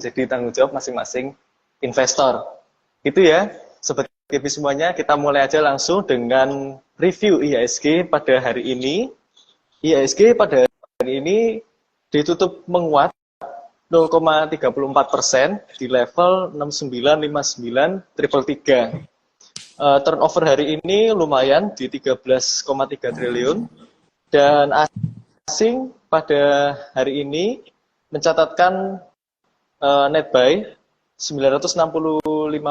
menjadi tanggung jawab masing-masing investor. Itu ya, Sobat KB semuanya, kita mulai aja langsung dengan review IHSG pada hari ini. IHSG pada hari ini ditutup menguat 0,34% di level 6959,333. Turnover hari ini lumayan di 13,3 triliun dan asing pada hari ini mencatatkan net buy 965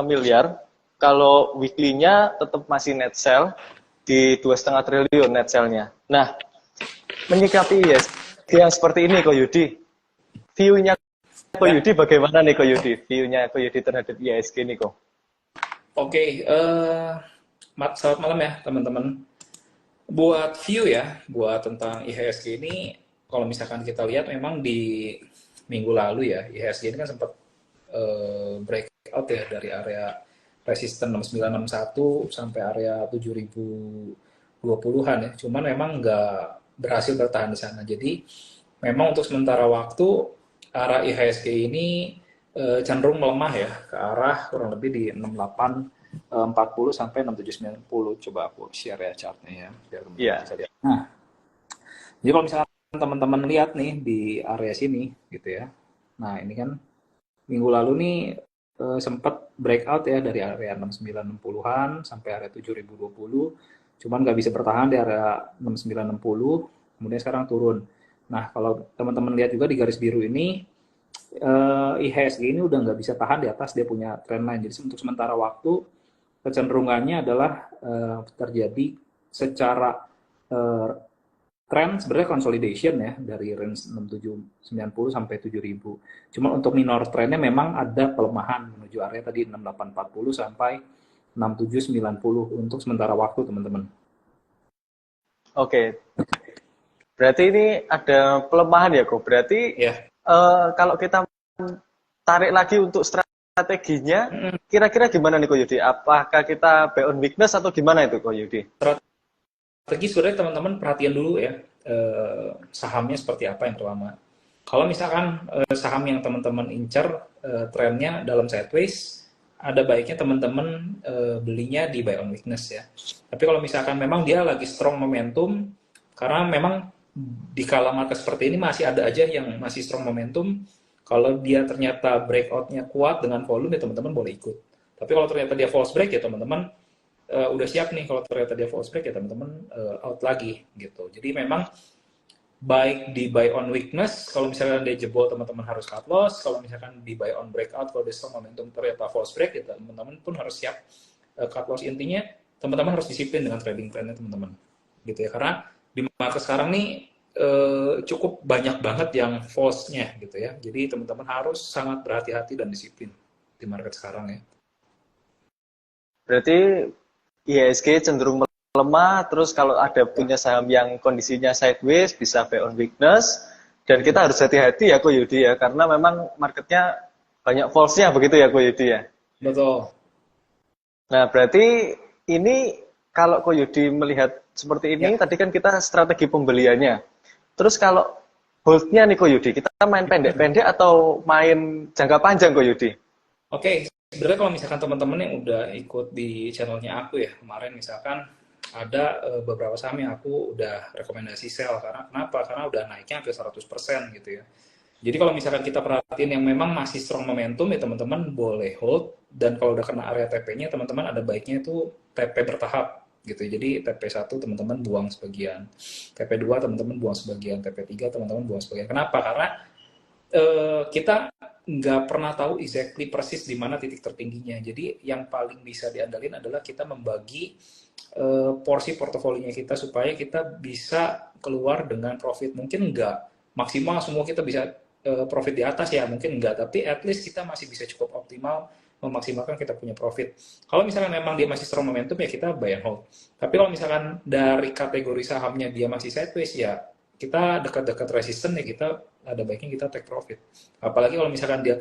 miliar. Kalau weekly-nya tetap masih net sell di 2,5 triliun net sell-nya. Nah, menyikapi IHSG yang seperti ini, Ko Yudi, view-nya Ko Yudi bagaimana nih Ko Yudi? View-nya Ko Yudi terhadap IHSG nih, Ko? Oke, selamat malam ya teman-teman. Buat view ya, buat tentang IHSG ini, kalau misalkan kita lihat memang di minggu lalu ya, IHSG ini kan sempat breakout ya dari area resisten 6961 sampai area 7020-an ya. Cuman memang nggak berhasil bertahan di sana. Jadi memang untuk sementara waktu arah IHSG ini cenderung melemah ya ke arah kurang lebih di 6840 sampai 6790. Coba aku share ya chartnya ya biar teman-teman bisa lihat. Nah, jadi kalau misalkan teman-teman lihat nih di area sini gitu ya. Nah, ini kan minggu lalu nih sempat breakout ya dari area 6960-an sampai area 7020. Cuman nggak bisa bertahan di area 6960, kemudian sekarang turun. Nah, kalau teman-teman lihat juga di garis biru ini, IHSG ini udah nggak bisa tahan di atas dia punya trendline. Jadi untuk sementara waktu, kecenderungannya adalah terjadi secara tren sebenarnya consolidation ya dari range 6790 sampai 7000. Cuma untuk minor trennya memang ada pelemahan menuju area tadi 6840 sampai 6790 untuk sementara waktu teman-teman. Oke. Berarti ini ada pelemahan ya, Ko. Berarti kalau kita tarik lagi untuk strateginya, kira-kira gimana nih, Ko Yudi? Apakah kita buy on weakness atau gimana itu, Ko Yudi? Strategi sebenarnya teman-teman perhatian dulu ya, sahamnya seperti apa yang pertama. Kalau misalkan saham yang teman-teman incar trennya dalam sideways, ada baiknya teman-teman belinya di buy on weakness ya. Tapi kalau misalkan memang dia lagi strong momentum, karena memang di kala market seperti ini masih ada aja yang masih strong momentum, kalau dia ternyata breakout-nya kuat dengan volume ya teman-teman boleh ikut. Tapi kalau ternyata dia false break ya teman-teman udah siap nih, kalau ternyata dia false break ya teman-teman out lagi gitu. Jadi memang baik di buy on weakness, kalau misalkan dia jebol teman-teman harus cut loss, kalau misalkan di buy on breakout kalau dia strong momentum ternyata false break ya teman-teman pun harus siap cut loss. Intinya teman-teman harus disiplin dengan trading plan-nya teman-teman gitu ya, karena di market sekarang nih cukup banyak banget yang false-nya gitu ya. Jadi teman-teman harus sangat berhati-hati dan disiplin di market sekarang ya. Berarti IHSG cenderung melemah, terus kalau ada punya saham yang kondisinya sideways bisa buy on weakness, dan kita harus hati-hati ya Ko Yudi ya, karena memang marketnya banyak false-nya begitu ya Ko Yudi ya. Betul. Nah berarti ini kalau Ko Yudi melihat seperti ini, tadi kan kita strategi pembeliannya. Terus kalau hold-nya nih Ko Yudi, kita main pendek-pendek atau main jangka panjang Ko Yudi? Oke, sebenarnya kalau misalkan teman-teman yang udah ikut di channelnya aku ya, kemarin misalkan ada beberapa saham yang aku udah rekomendasi sell. Karena kenapa? Karena udah naiknya hampir 100% gitu ya. Jadi kalau misalkan kita perhatiin yang memang masih strong momentum ya teman-teman boleh hold. Dan kalau udah kena area TP-nya teman-teman ada baiknya itu TP bertahap gitu. Jadi TP1 teman-teman buang sebagian, TP2 teman-teman buang sebagian, TP3 teman-teman buang sebagian. Kenapa? Karena kita nggak pernah tahu exactly persis di mana titik tertingginya. Jadi yang paling bisa diandalkan adalah kita membagi porsi portofolinya kita supaya kita bisa keluar dengan profit. Mungkin nggak maksimal semua kita bisa profit di atas ya, mungkin nggak, tapi at least kita masih bisa cukup optimal memaksimalkan kita punya profit. Kalau misalkan memang dia masih strong momentum ya kita buy and hold. Tapi kalau misalkan dari kategori sahamnya dia masih sideways ya kita dekat-dekat resisten ya kita ada baiknya kita take profit. Apalagi kalau misalkan dia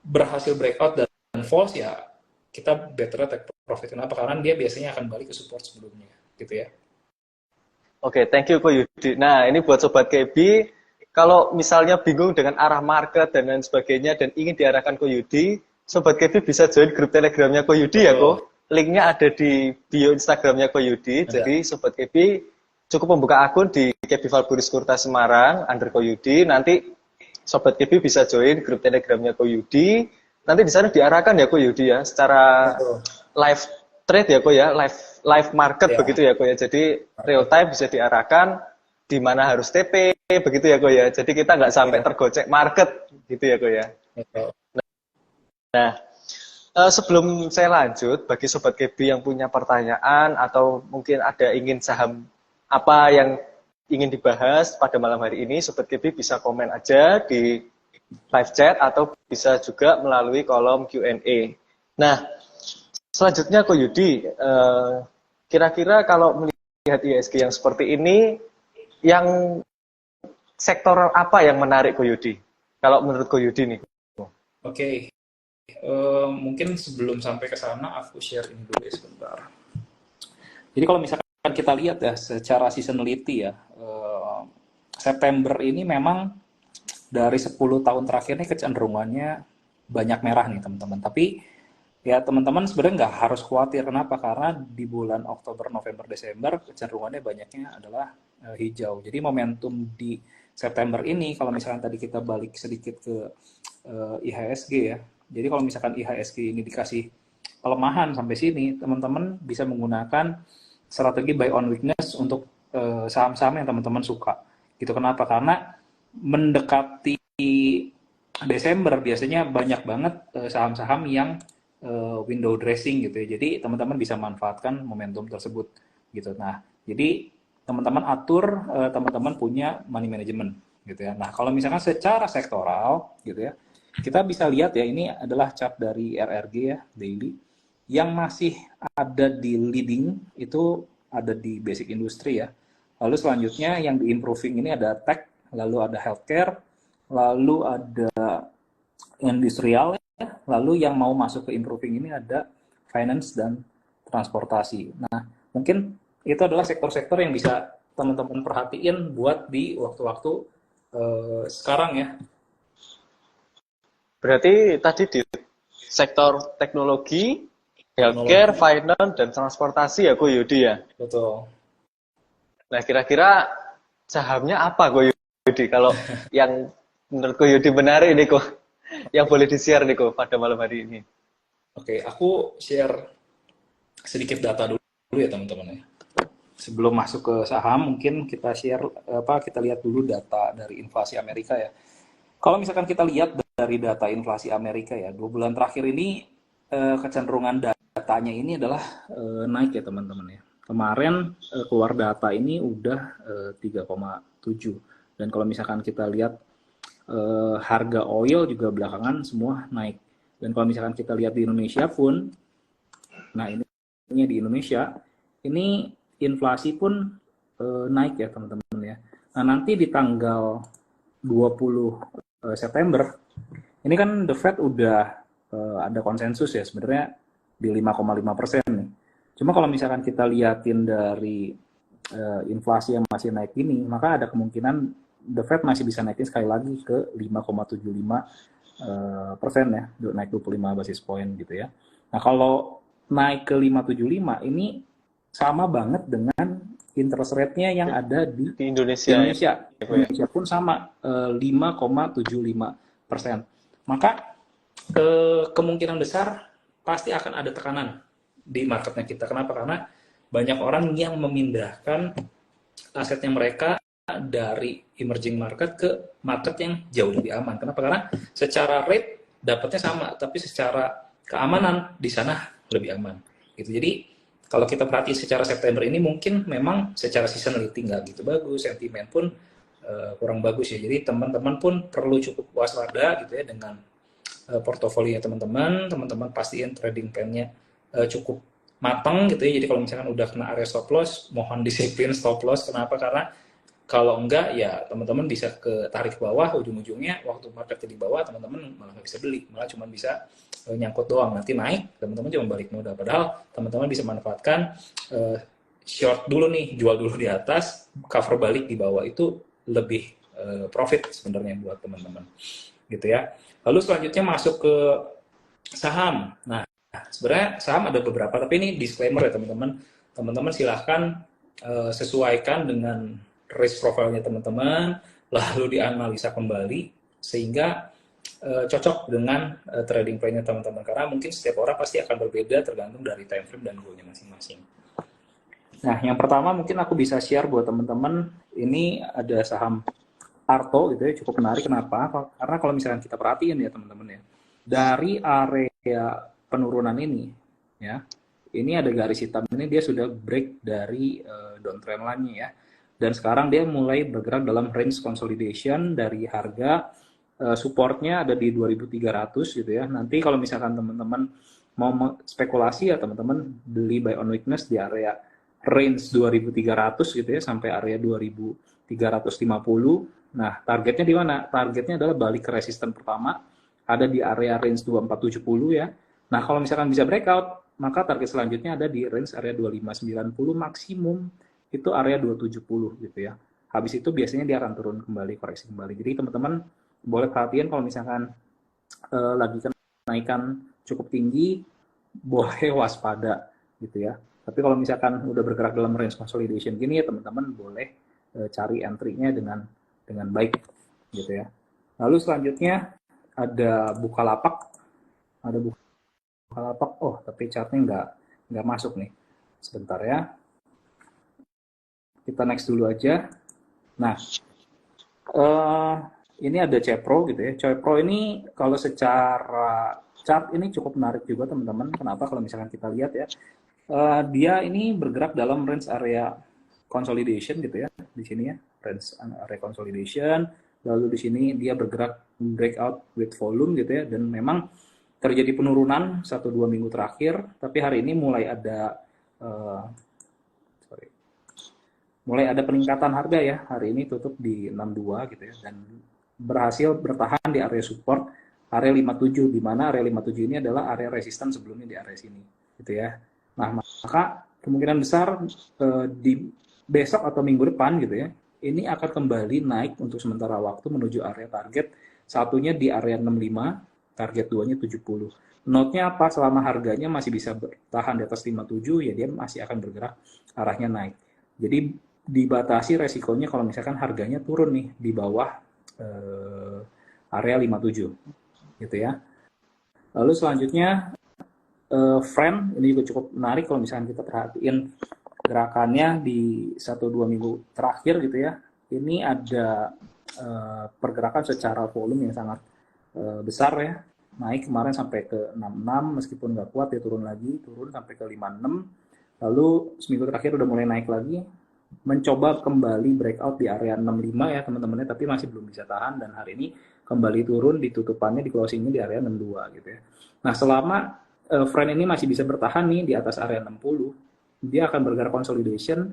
berhasil breakout dan false ya kita better take profit. Kenapa? Karena dia biasanya akan balik ke support sebelumnya gitu ya. Oke, thank you Ko Yudi. Nah ini buat Sobat KB, kalau misalnya bingung dengan arah market dan lain sebagainya dan ingin diarahkan ke Yudi, Sobat Kevi bisa join grup Telegramnya Ko Yudi ya, Ko. Linknya ada di bio Instagramnya Ko Yudi. Ada. Jadi Sobat Kevi cukup membuka akun di Kevi Valburis Kurta Semarang, _ Ko Yudi. Nanti Sobat Kevi bisa join grup Telegramnya Ko Yudi. Nanti di sana diarahkan ya Ko Yudi ya, secara live trade ya Ko ya, live market begitu ya Ko ya. Jadi real time bisa diarahkan di mana harus TP, begitu ya Ko ya. Jadi kita nggak sampai tergocek market, gitu ya Ko ya. Nah, sebelum saya lanjut, bagi Sobat Kevi yang punya pertanyaan atau mungkin ada ingin saham apa yang ingin dibahas pada malam hari ini, Sobat Kevi bisa komen aja di live chat atau bisa juga melalui kolom Q&A. Nah, selanjutnya Ko Yudi, kira-kira kalau melihat IHSG yang seperti ini, yang sektor apa yang menarik Ko Yudi? Kalau menurut Ko Yudi nih. Oke. Mungkin sebelum sampai ke sana aku share ini dulu ya sebentar. Jadi kalau misalkan kita lihat ya secara seasonality ya, September ini memang dari 10 tahun terakhir ini kecenderungannya banyak merah nih teman-teman. Tapi ya teman-teman sebenarnya nggak harus khawatir. Kenapa? Karena di bulan Oktober, November, Desember kecenderungannya banyaknya adalah hijau. Jadi momentum di September ini, kalau misalkan tadi kita balik sedikit ke IHSG ya. Jadi kalau misalkan IHSG ini dikasih pelemahan sampai sini, teman-teman bisa menggunakan strategi buy on weakness untuk saham-saham yang teman-teman suka. Gitu. Kenapa? Karena mendekati Desember biasanya banyak banget saham-saham yang window dressing gitu ya. Jadi teman-teman bisa manfaatkan momentum tersebut gitu. Nah, jadi teman-teman atur, teman-teman punya money management gitu ya. Nah, kalau misalkan secara sektoral gitu ya, kita bisa lihat ya, ini adalah chart dari RRG ya, daily, yang masih ada di leading itu ada di basic industry ya. Lalu selanjutnya yang di improving ini ada tech, lalu ada healthcare, lalu ada industrial ya, lalu yang mau masuk ke improving ini ada finance dan transportasi. Nah, mungkin itu adalah sektor-sektor yang bisa teman-teman perhatiin buat di waktu-waktu sekarang ya. Berarti tadi di sektor teknologi, healthcare, finance, dan transportasi ya Ko Yudi ya? Betul. Nah, kira-kira sahamnya apa Ko Yudi? Kalau yang menurut Ko Yudi menarik nih Ko, yang boleh di-share nih Ko pada malam hari ini. Oke, aku share sedikit data dulu ya teman-teman ya. Sebelum masuk ke saham, mungkin kita kita lihat dulu data dari inflasi Amerika ya. Kalau misalkan kita lihat dari data inflasi Amerika ya, 2 bulan terakhir ini kecenderungan datanya ini adalah naik ya teman-teman ya. Kemarin keluar data ini udah 3,7. Dan kalau misalkan kita lihat harga oil juga belakangan semua naik. Dan kalau misalkan kita lihat di Indonesia pun, nah ini di Indonesia, ini inflasi pun naik ya teman-teman ya. Nah nanti di tanggal 20 September, ini kan The Fed udah ada konsensus ya sebenarnya di 5,5% nih. Cuma kalau misalkan kita liatin dari inflasi yang masih naik ini, maka ada kemungkinan The Fed masih bisa naikin sekali lagi ke 5,75% ya, naik 25 basis point gitu ya. Nah kalau naik ke 5,75 ini sama banget dengan interest rate-nya yang ada di Indonesia. Indonesia pun sama 5,75%. Maka kemungkinan besar pasti akan ada tekanan di marketnya kita. Kenapa? Karena banyak orang yang memindahkan asetnya mereka dari emerging market ke market yang jauh lebih aman. Kenapa? Karena secara rate dapatnya sama, tapi secara keamanan di sana lebih aman. Gitu. Jadi kalau kita perhatikan secara September ini mungkin memang secara seasonality nggak gitu bagus, sentimen pun kurang bagus ya. Jadi teman-teman pun perlu cukup waspada gitu ya dengan portofolio teman-teman. Teman-teman pastiin trading plan-nya cukup matang gitu ya. Jadi kalau misalkan udah kena area stop loss, mohon disiplin stop loss. Kenapa? Karena kalau enggak ya teman-teman bisa ke tarik ke bawah, ujung-ujungnya waktu market di bawah teman-teman malah nggak bisa beli, malah cuma bisa nyangkut doang, nanti naik teman-teman cuma balik modal. Padahal teman-teman bisa manfaatkan short dulu nih, jual dulu di atas, cover balik di bawah, itu lebih profit sebenarnya buat teman-teman gitu ya. Lalu selanjutnya masuk ke saham. Nah, sebenarnya saham ada beberapa, tapi ini disclaimer ya teman-teman. Teman-teman silahkan sesuaikan dengan risk profile-nya teman-teman, lalu dianalisa kembali sehingga cocok dengan trading plan-nya teman-teman. Karena mungkin setiap orang pasti akan berbeda tergantung dari time frame dan goal-nya masing-masing. Nah, yang pertama mungkin aku bisa share buat teman-teman, ini ada saham Arto gitu ya, cukup menarik. Kenapa? Karena kalau misalkan kita perhatiin ya teman-teman ya, dari area penurunan ini ya, ini ada garis hitam ini dia sudah break dari downtrend line-nya ya, dan sekarang dia mulai bergerak dalam range consolidation dari harga supportnya ada di 2.300 gitu ya. Nanti kalau misalkan teman-teman mau spekulasi ya teman-teman beli buy on weakness di area range 2.300 gitu ya sampai area 2.350. Nah, targetnya di mana? Targetnya adalah balik ke resisten pertama, ada di area range 2470 ya. Nah, kalau misalkan bisa breakout, maka target selanjutnya ada di range area 2590, maksimum itu area 270 gitu ya. Habis itu biasanya dia akan turun kembali, koreksi kembali. Jadi teman-teman boleh perhatian kalau misalkan lagi kenaikan cukup tinggi, boleh waspada gitu ya. Tapi kalau misalkan udah bergerak dalam range consolidation gini ya teman-teman boleh cari entry-nya dengan baik gitu ya. Lalu selanjutnya ada Bukalapak. Ada Bukalapak. Oh, tapi chartnya nggak masuk nih. Sebentar ya. Kita next dulu aja. Nah, ini ada Cepro gitu ya. Cepro ini kalau secara chart ini cukup menarik juga teman-teman. Kenapa? Kalau misalkan kita lihat ya, dia ini bergerak dalam range area consolidation gitu ya. Di sini ya, range area consolidation. Lalu di sini dia bergerak breakout with volume gitu ya. Dan memang terjadi penurunan 1-2 minggu terakhir. Tapi hari ini mulai ada mulai ada peningkatan harga ya. Hari ini tutup di 62 gitu ya. Dan berhasil bertahan di area support area 57, di mana area 57 ini adalah area resisten sebelumnya di area sini gitu ya. Nah, maka kemungkinan besar di besok atau minggu depan gitu ya, ini akan kembali naik untuk sementara waktu menuju area target. Satunya di area 65, target 2-nya 70. Note-nya apa? Selama harganya masih bisa bertahan di atas 57, ya dia masih akan bergerak arahnya naik. Jadi dibatasi resikonya kalau misalkan harganya turun nih di bawah area 57 gitu ya. Lalu selanjutnya Friend ini juga cukup menarik kalau misalkan kita perhatiin gerakannya di 1-2 minggu terakhir gitu ya. Ini ada pergerakan secara volume yang sangat besar ya. Naik kemarin sampai ke 66 meskipun nggak kuat ya, turun lagi, turun sampai ke 56. Lalu seminggu terakhir udah mulai naik lagi, mencoba kembali breakout di area 65 ya teman-teman, tapi masih belum bisa tahan, dan hari ini kembali turun di tutupannya, di closingnya di area 62 gitu ya. Nah, selama friend ini masih bisa bertahan nih di atas area 60, dia akan bergerak consolidation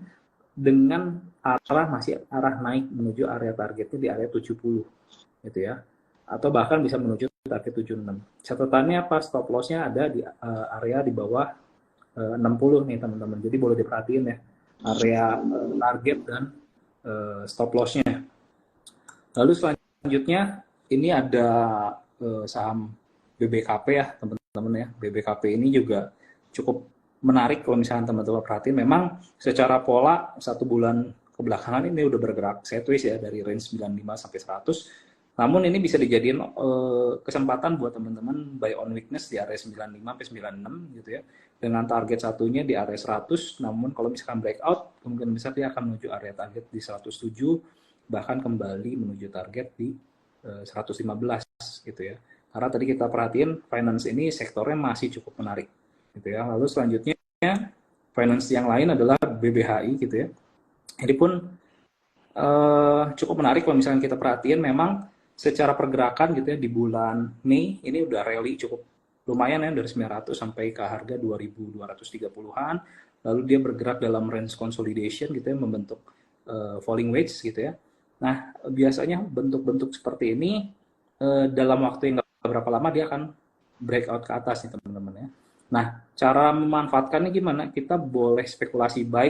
dengan masih arah naik menuju area targetnya di area 70 gitu ya, atau bahkan bisa menuju target 76. Catatannya apa? Stop loss-nya ada di area di bawah 60 nih teman-teman, jadi boleh diperhatiin ya area target dan stop loss-nya. Lalu selanjutnya ini ada saham BBKP ya teman-teman ya. BBKP ini juga cukup menarik kalau misalnya teman-teman perhatiin. Memang secara pola 1 bulan kebelakangan ini udah bergerak sideways ya dari range 95 sampai 100. Namun ini bisa dijadiin kesempatan buat teman-teman buy on weakness di area 95 sampai 96 gitu ya. Dengan target satunya di area 100, namun kalau misalkan breakout, kemungkinan besar dia akan menuju area target di 107, bahkan kembali menuju target di 115 gitu ya. Karena tadi kita perhatiin finance ini sektornya masih cukup menarik gitu ya. Lalu selanjutnya finance yang lain adalah BBHI gitu ya. Ini pun cukup menarik kalau misalkan kita perhatiin, memang secara pergerakan gitu ya di bulan Mei ini udah rally cukup lumayan ya, dari 900 sampai ke harga 2230-an. Lalu dia bergerak dalam range consolidation gitu ya, membentuk falling wedge gitu ya. Nah, biasanya bentuk-bentuk seperti ini dalam waktu yang nggak berapa lama dia akan breakout ke atas nih teman-teman ya. Nah, cara memanfaatkannya gimana? Kita boleh spekulasi buy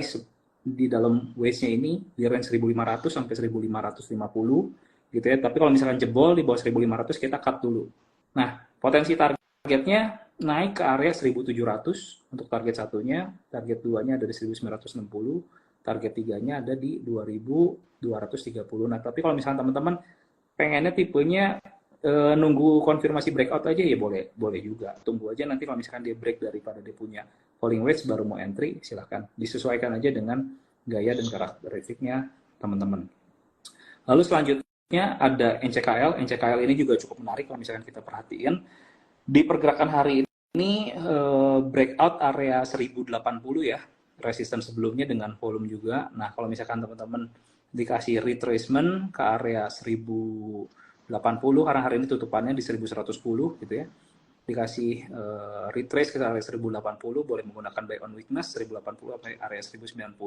di dalam waist-nya ini di range 1500 sampai 1550 gitu ya. Tapi kalau misalkan jebol di bawah 1500 kita cut dulu. Nah, potensi targetnya naik ke area 1700 untuk target satunya, target duanya ada di 1960, target tiganya ada di 2230. Nah, tapi kalau misalkan teman-teman pengennya tipenya nunggu konfirmasi breakout aja ya boleh juga. Tunggu aja nanti kalau misalkan dia break daripada dia punya falling wedge baru mau entry, silahkan disesuaikan aja dengan gaya dan karakteristiknya teman-teman. Lalu selanjutnya ada NCKL. NCKL ini juga cukup menarik kalau misalkan kita perhatiin. Di pergerakan hari ini breakout area 1080 ya, resistance sebelumnya dengan volume juga. Nah, kalau misalkan teman-teman dikasih retracement ke area 1080 karena hari ini tutupannya di 1110 gitu ya. Dikasih retrace ke area 1080 boleh menggunakan buy on weakness 1080 sampai area 1090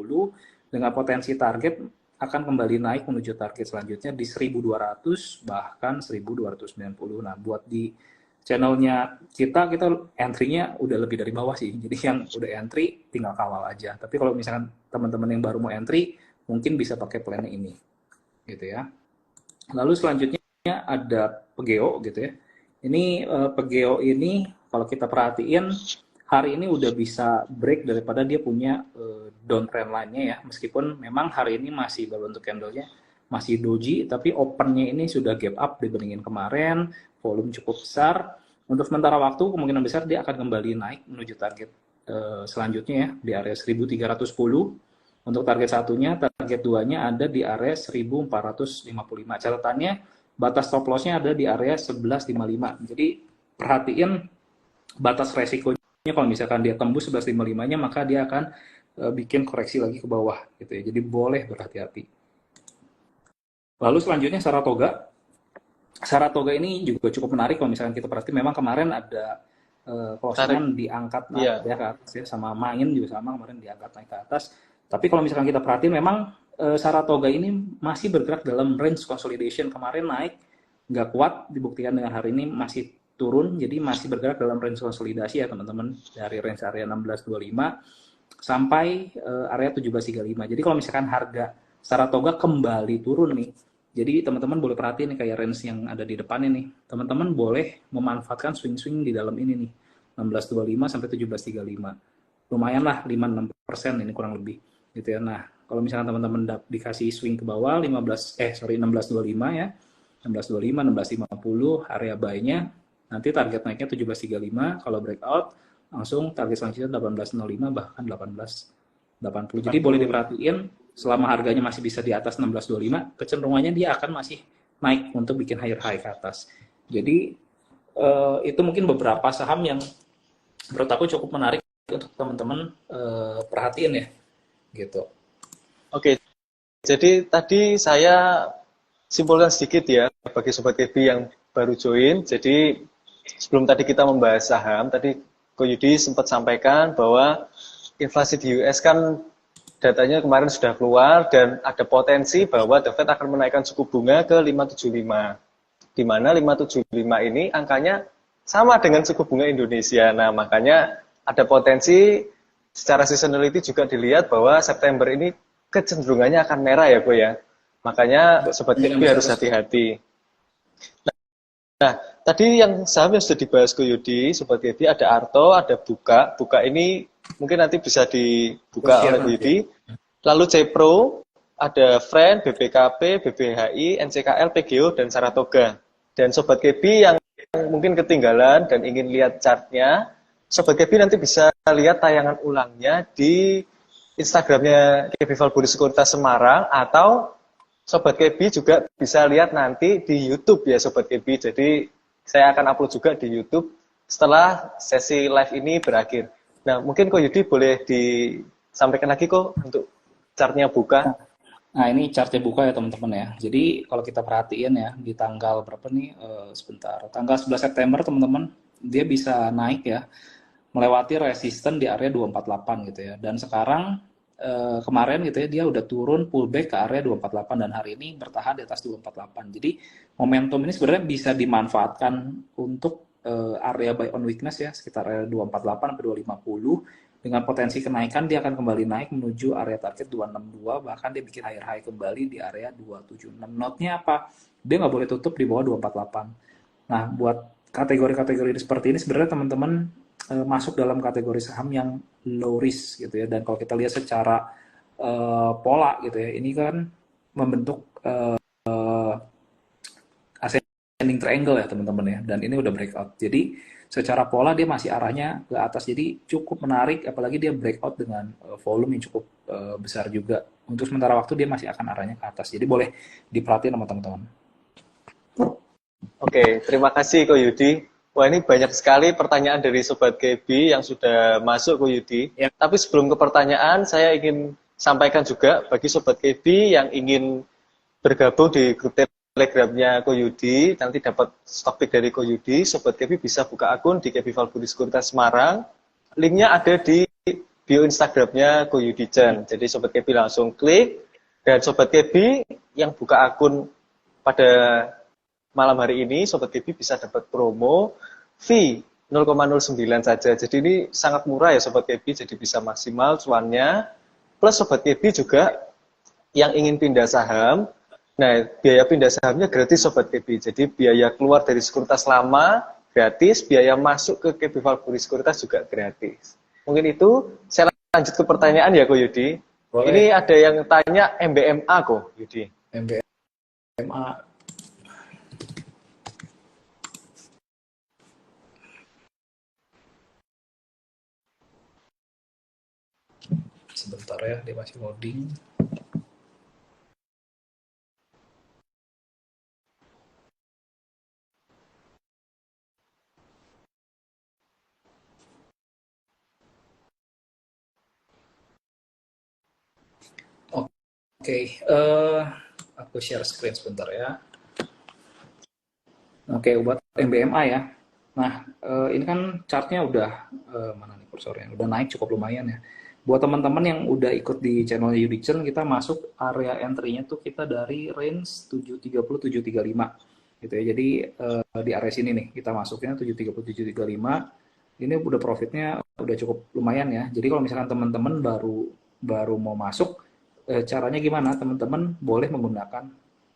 dengan potensi target akan kembali naik menuju target selanjutnya di 1200 bahkan 1290. Nah, buat di channelnya kita entry-nya udah lebih dari bawah sih. Jadi yang udah entry tinggal kawal aja. Tapi kalau misalkan teman-teman yang baru mau entry mungkin bisa pakai plan ini gitu ya. Lalu selanjutnya ada Pegeo gitu ya. Ini Pegeo ini kalau kita perhatiin hari ini udah bisa break daripada dia punya downtrend line-nya ya. Meskipun memang hari ini masih berbentuk candle-nya masih doji, tapi open-nya ini sudah gap up dibandingin kemarin, volume cukup besar. Untuk sementara waktu kemungkinan besar dia akan kembali naik menuju target selanjutnya ya di area 1310. Untuk target satunya, target duanya ada di area 1455. Catatannya batas stop loss-nya ada di area 1155. Jadi perhatiin batas resikonya kalau misalkan dia tembus 1155-nya maka dia akan bikin koreksi lagi ke bawah gitu ya. Jadi boleh berhati-hati. Lalu selanjutnya Saratoga. Saratoga ini juga cukup menarik kalau misalkan kita perhatikan memang kemarin ada closingan diangkat naik ya ke atas ya, sama main juga sama kemarin diangkat naik ke atas. Tapi kalau misalkan kita perhatiin memang Saratoga ini masih bergerak dalam range consolidation. Kemarin naik nggak kuat, dibuktikan dengan hari ini masih turun, jadi masih bergerak dalam range konsolidasi ya teman-teman, dari range area 1625 sampai area 1735. Jadi kalau misalkan harga Saratoga kembali turun nih, jadi teman-teman boleh perhatiin nih kayak range yang ada di depan ini, teman-teman boleh memanfaatkan swing-swing di dalam ini nih, 1625 sampai 1735. Lumayan lah 5-6% ini kurang lebih gitu ya. Nah, kalau misalkan teman-teman dikasih swing ke bawah 1625 ya. 1625, 1650 area buy-nya, nanti target naiknya 1735, kalau breakout langsung target selanjutnya 1805 bahkan 1880. Jadi boleh diperhatiin selama harganya masih bisa di atas 1625, kecenderungannya dia akan masih naik untuk bikin higher high ke atas. Jadi itu mungkin beberapa saham yang menurut aku cukup menarik untuk teman-teman perhatiin ya, gitu. Oke, jadi tadi saya simpulkan sedikit ya bagi Sobat KB yang baru join. Jadi sebelum tadi kita membahas saham, tadi Ko Yudi sempat sampaikan bahwa inflasi di US kan datanya kemarin sudah keluar dan ada potensi bahwa The Fed akan menaikkan suku bunga ke 575. Di mana 575 ini angkanya sama dengan suku bunga Indonesia. Nah, makanya ada potensi secara seasonality juga dilihat bahwa September ini kecenderungannya akan merah ya, Ko ya. Makanya Sobat KB harus hati-hati. Nah, tadi yang saham yang sudah dibahas Ko Yudi, Sobat KB, ada Arto, ada Buka. Buka ini mungkin nanti bisa dibuka oleh Ko Yudi. Lalu Cepro, ada Friend, BBKP, BBHI, NCKL, PGO, dan Saratoga. Dan Sobat KB yang mungkin ketinggalan dan ingin lihat chartnya, Sobat KB nanti bisa lihat tayangan ulangnya di Instagramnya KB Valburi Sekuritas Semarang, atau Sobat KB juga bisa lihat nanti di YouTube ya Sobat KB. Jadi saya akan upload juga di YouTube setelah sesi live ini berakhir. Nah, mungkin Ko Yudi boleh disampaikan lagi kok untuk chartnya Buka. Nah, ini chartnya Buka ya teman-teman ya. Jadi kalau kita perhatiin ya di tanggal berapa nih, sebentar, tanggal 11 September teman-teman, dia bisa naik ya, melewati resisten di area 248 gitu ya. Dan sekarang kemarin gitu ya, dia udah turun pullback ke area 248 dan hari ini bertahan di atas 248. Jadi momentum ini sebenarnya bisa dimanfaatkan untuk area buy on weakness ya, sekitar area 248 sampai 250. dengan potensi kenaikan dia akan kembali naik menuju area target 262, bahkan dia bikin higher high kembali di area 276. Note-nya apa? Dia nggak boleh tutup di bawah 248. Nah, buat kategori-kategori seperti ini sebenarnya teman-teman masuk dalam kategori saham yang low risk gitu ya. Dan kalau kita lihat secara pola gitu ya, ini kan membentuk ascending triangle ya teman-teman ya, dan ini udah breakout. Jadi secara pola dia masih arahnya ke atas, jadi cukup menarik, apalagi dia breakout dengan volume yang cukup besar juga. Untuk sementara waktu dia masih akan arahnya ke atas, jadi boleh diperhatiin sama teman-teman. Oke, terima kasih Ko Yudi. Wah, ini banyak sekali pertanyaan dari Sobat KB yang sudah masuk Ko Yudi. Ya. Tapi sebelum ke pertanyaan, saya ingin sampaikan juga bagi Sobat KB yang ingin bergabung di grup Telegramnya Ko Yudi, nanti dapat stock pick dari Ko Yudi, Sobat KB bisa buka akun di KB Valburi Sekuritas Semarang. Linknya ada di bio Instagramnya Ko Yudi Chan. Jadi Sobat KB langsung klik, dan Sobat KB yang buka akun pada malam hari ini, Sobat KB bisa dapat promo fee 0,09 saja. Jadi ini sangat murah ya Sobat KB, jadi bisa maksimal cuannya. Plus Sobat KB juga yang ingin pindah saham, nah biaya pindah sahamnya gratis Sobat KB. Jadi biaya keluar dari sekuritas lama gratis, biaya masuk ke KB Valburi Sekuritas juga gratis. Mungkin itu, saya lanjut ke pertanyaan ya Ko Yudi. Boleh. Ini ada yang tanya MBMA Ko Yudi. MBMA. Sebentar ya, dia masih loading. Oke, aku share screen sebentar ya. Oke, buat MBMA ya. Nah, ini kan chartnya udah, mana nih kursornya, udah naik cukup lumayan ya. Buat teman-teman yang udah ikut di channel Yudicen, kita masuk area entry-nya tuh kita dari range 730-735 gitu ya. Jadi di area sini nih kita masuknya 730-735. Ini udah profitnya udah cukup lumayan ya. Jadi kalau misalkan teman-teman baru mau masuk, caranya gimana? Teman-teman boleh menggunakan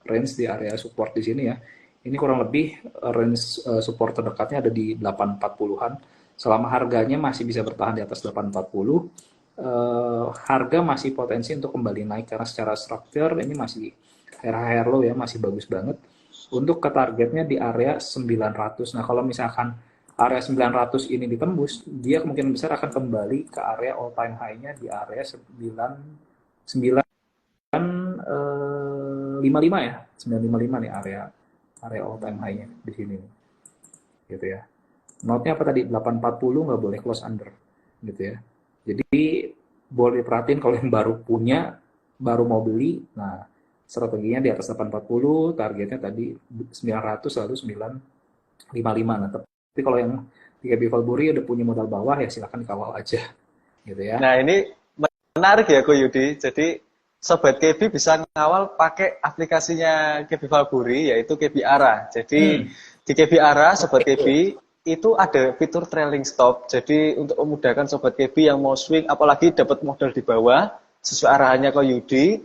range di area support di sini ya. Ini kurang lebih range support terdekatnya ada di 840-an. Selama harganya masih bisa bertahan di atas 840, harga masih potensi untuk kembali naik karena secara struktur ini masih higher low ya, masih bagus banget. Untuk ke targetnya di area 900. Nah, kalau misalkan area 900 ini ditembus, dia kemungkinan besar akan kembali ke area all time high-nya di area 955 ya. 955 nih area all time high-nya di sini gitu ya. Note-nya apa tadi? 840 nggak boleh close under gitu ya. Jadi boleh perhatiin kalau yang baru punya, baru mau beli, nah strateginya di atas 840, targetnya tadi 900 lalu 955. Nah, tapi kalau yang di KB Valburi udah punya modal bawah ya silakan dikawal aja gitu ya. Nah, ini menarik ya Ko Yudi. Jadi Sobat KB bisa ngawal pakai aplikasinya KB Valburi, yaitu KB Ara. Jadi di KB Ara, Sobat KB itu ada fitur trailing stop. Jadi untuk memudahkan Sobat KB yang mau swing, apalagi dapat modal di bawah, sesuai arahannya Ko Yudi,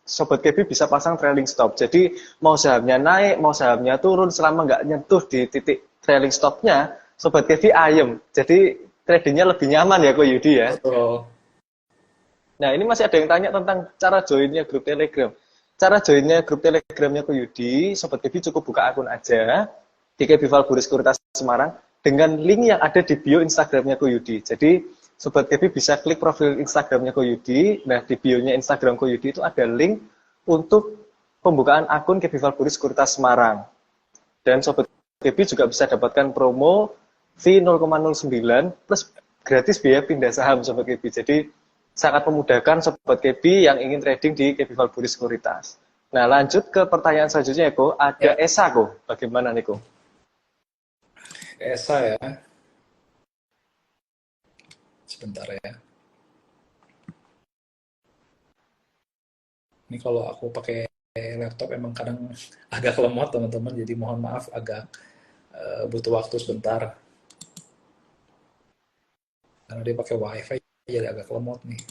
Sobat KB bisa pasang trailing stop. Jadi mau sahamnya naik, mau sahamnya turun, selama nggak nyentuh di titik trailing stopnya, Sobat KB ayem. Jadi tradingnya lebih nyaman ya Ko Yudi ya. Betul. Nah, ini masih ada yang tanya tentang cara joinnya grup Telegram. Cara joinnya grup Telegramnya Ko Yudi, Sobat KB cukup buka akun aja di KB Valburi Sekuritas Semarang dengan link yang ada di bio Instagramnya Ko Yudi. Jadi, Sobat KB bisa klik profil Instagramnya Ko Yudi. Nah, di bio-nya Instagram Ko Yudi itu ada link untuk pembukaan akun KB Valburi Sekuritas Semarang. Dan Sobat KB juga bisa dapatkan promo fee 0,09 plus gratis biaya pindah saham Sobat KB. Jadi, sangat memudahkan Sobat KB yang ingin trading di KB Valburi Sekuritas. Nah, lanjut ke pertanyaan selanjutnya, Ko. Ada ESA, Ko. Bagaimana nih, Ko? ESA ya. Sebentar ya. Ini kalau aku pakai laptop emang kadang agak lemot teman-teman, jadi mohon maaf agak butuh waktu sebentar. Karena dia pakai WiFi. jadi agak lemot nih.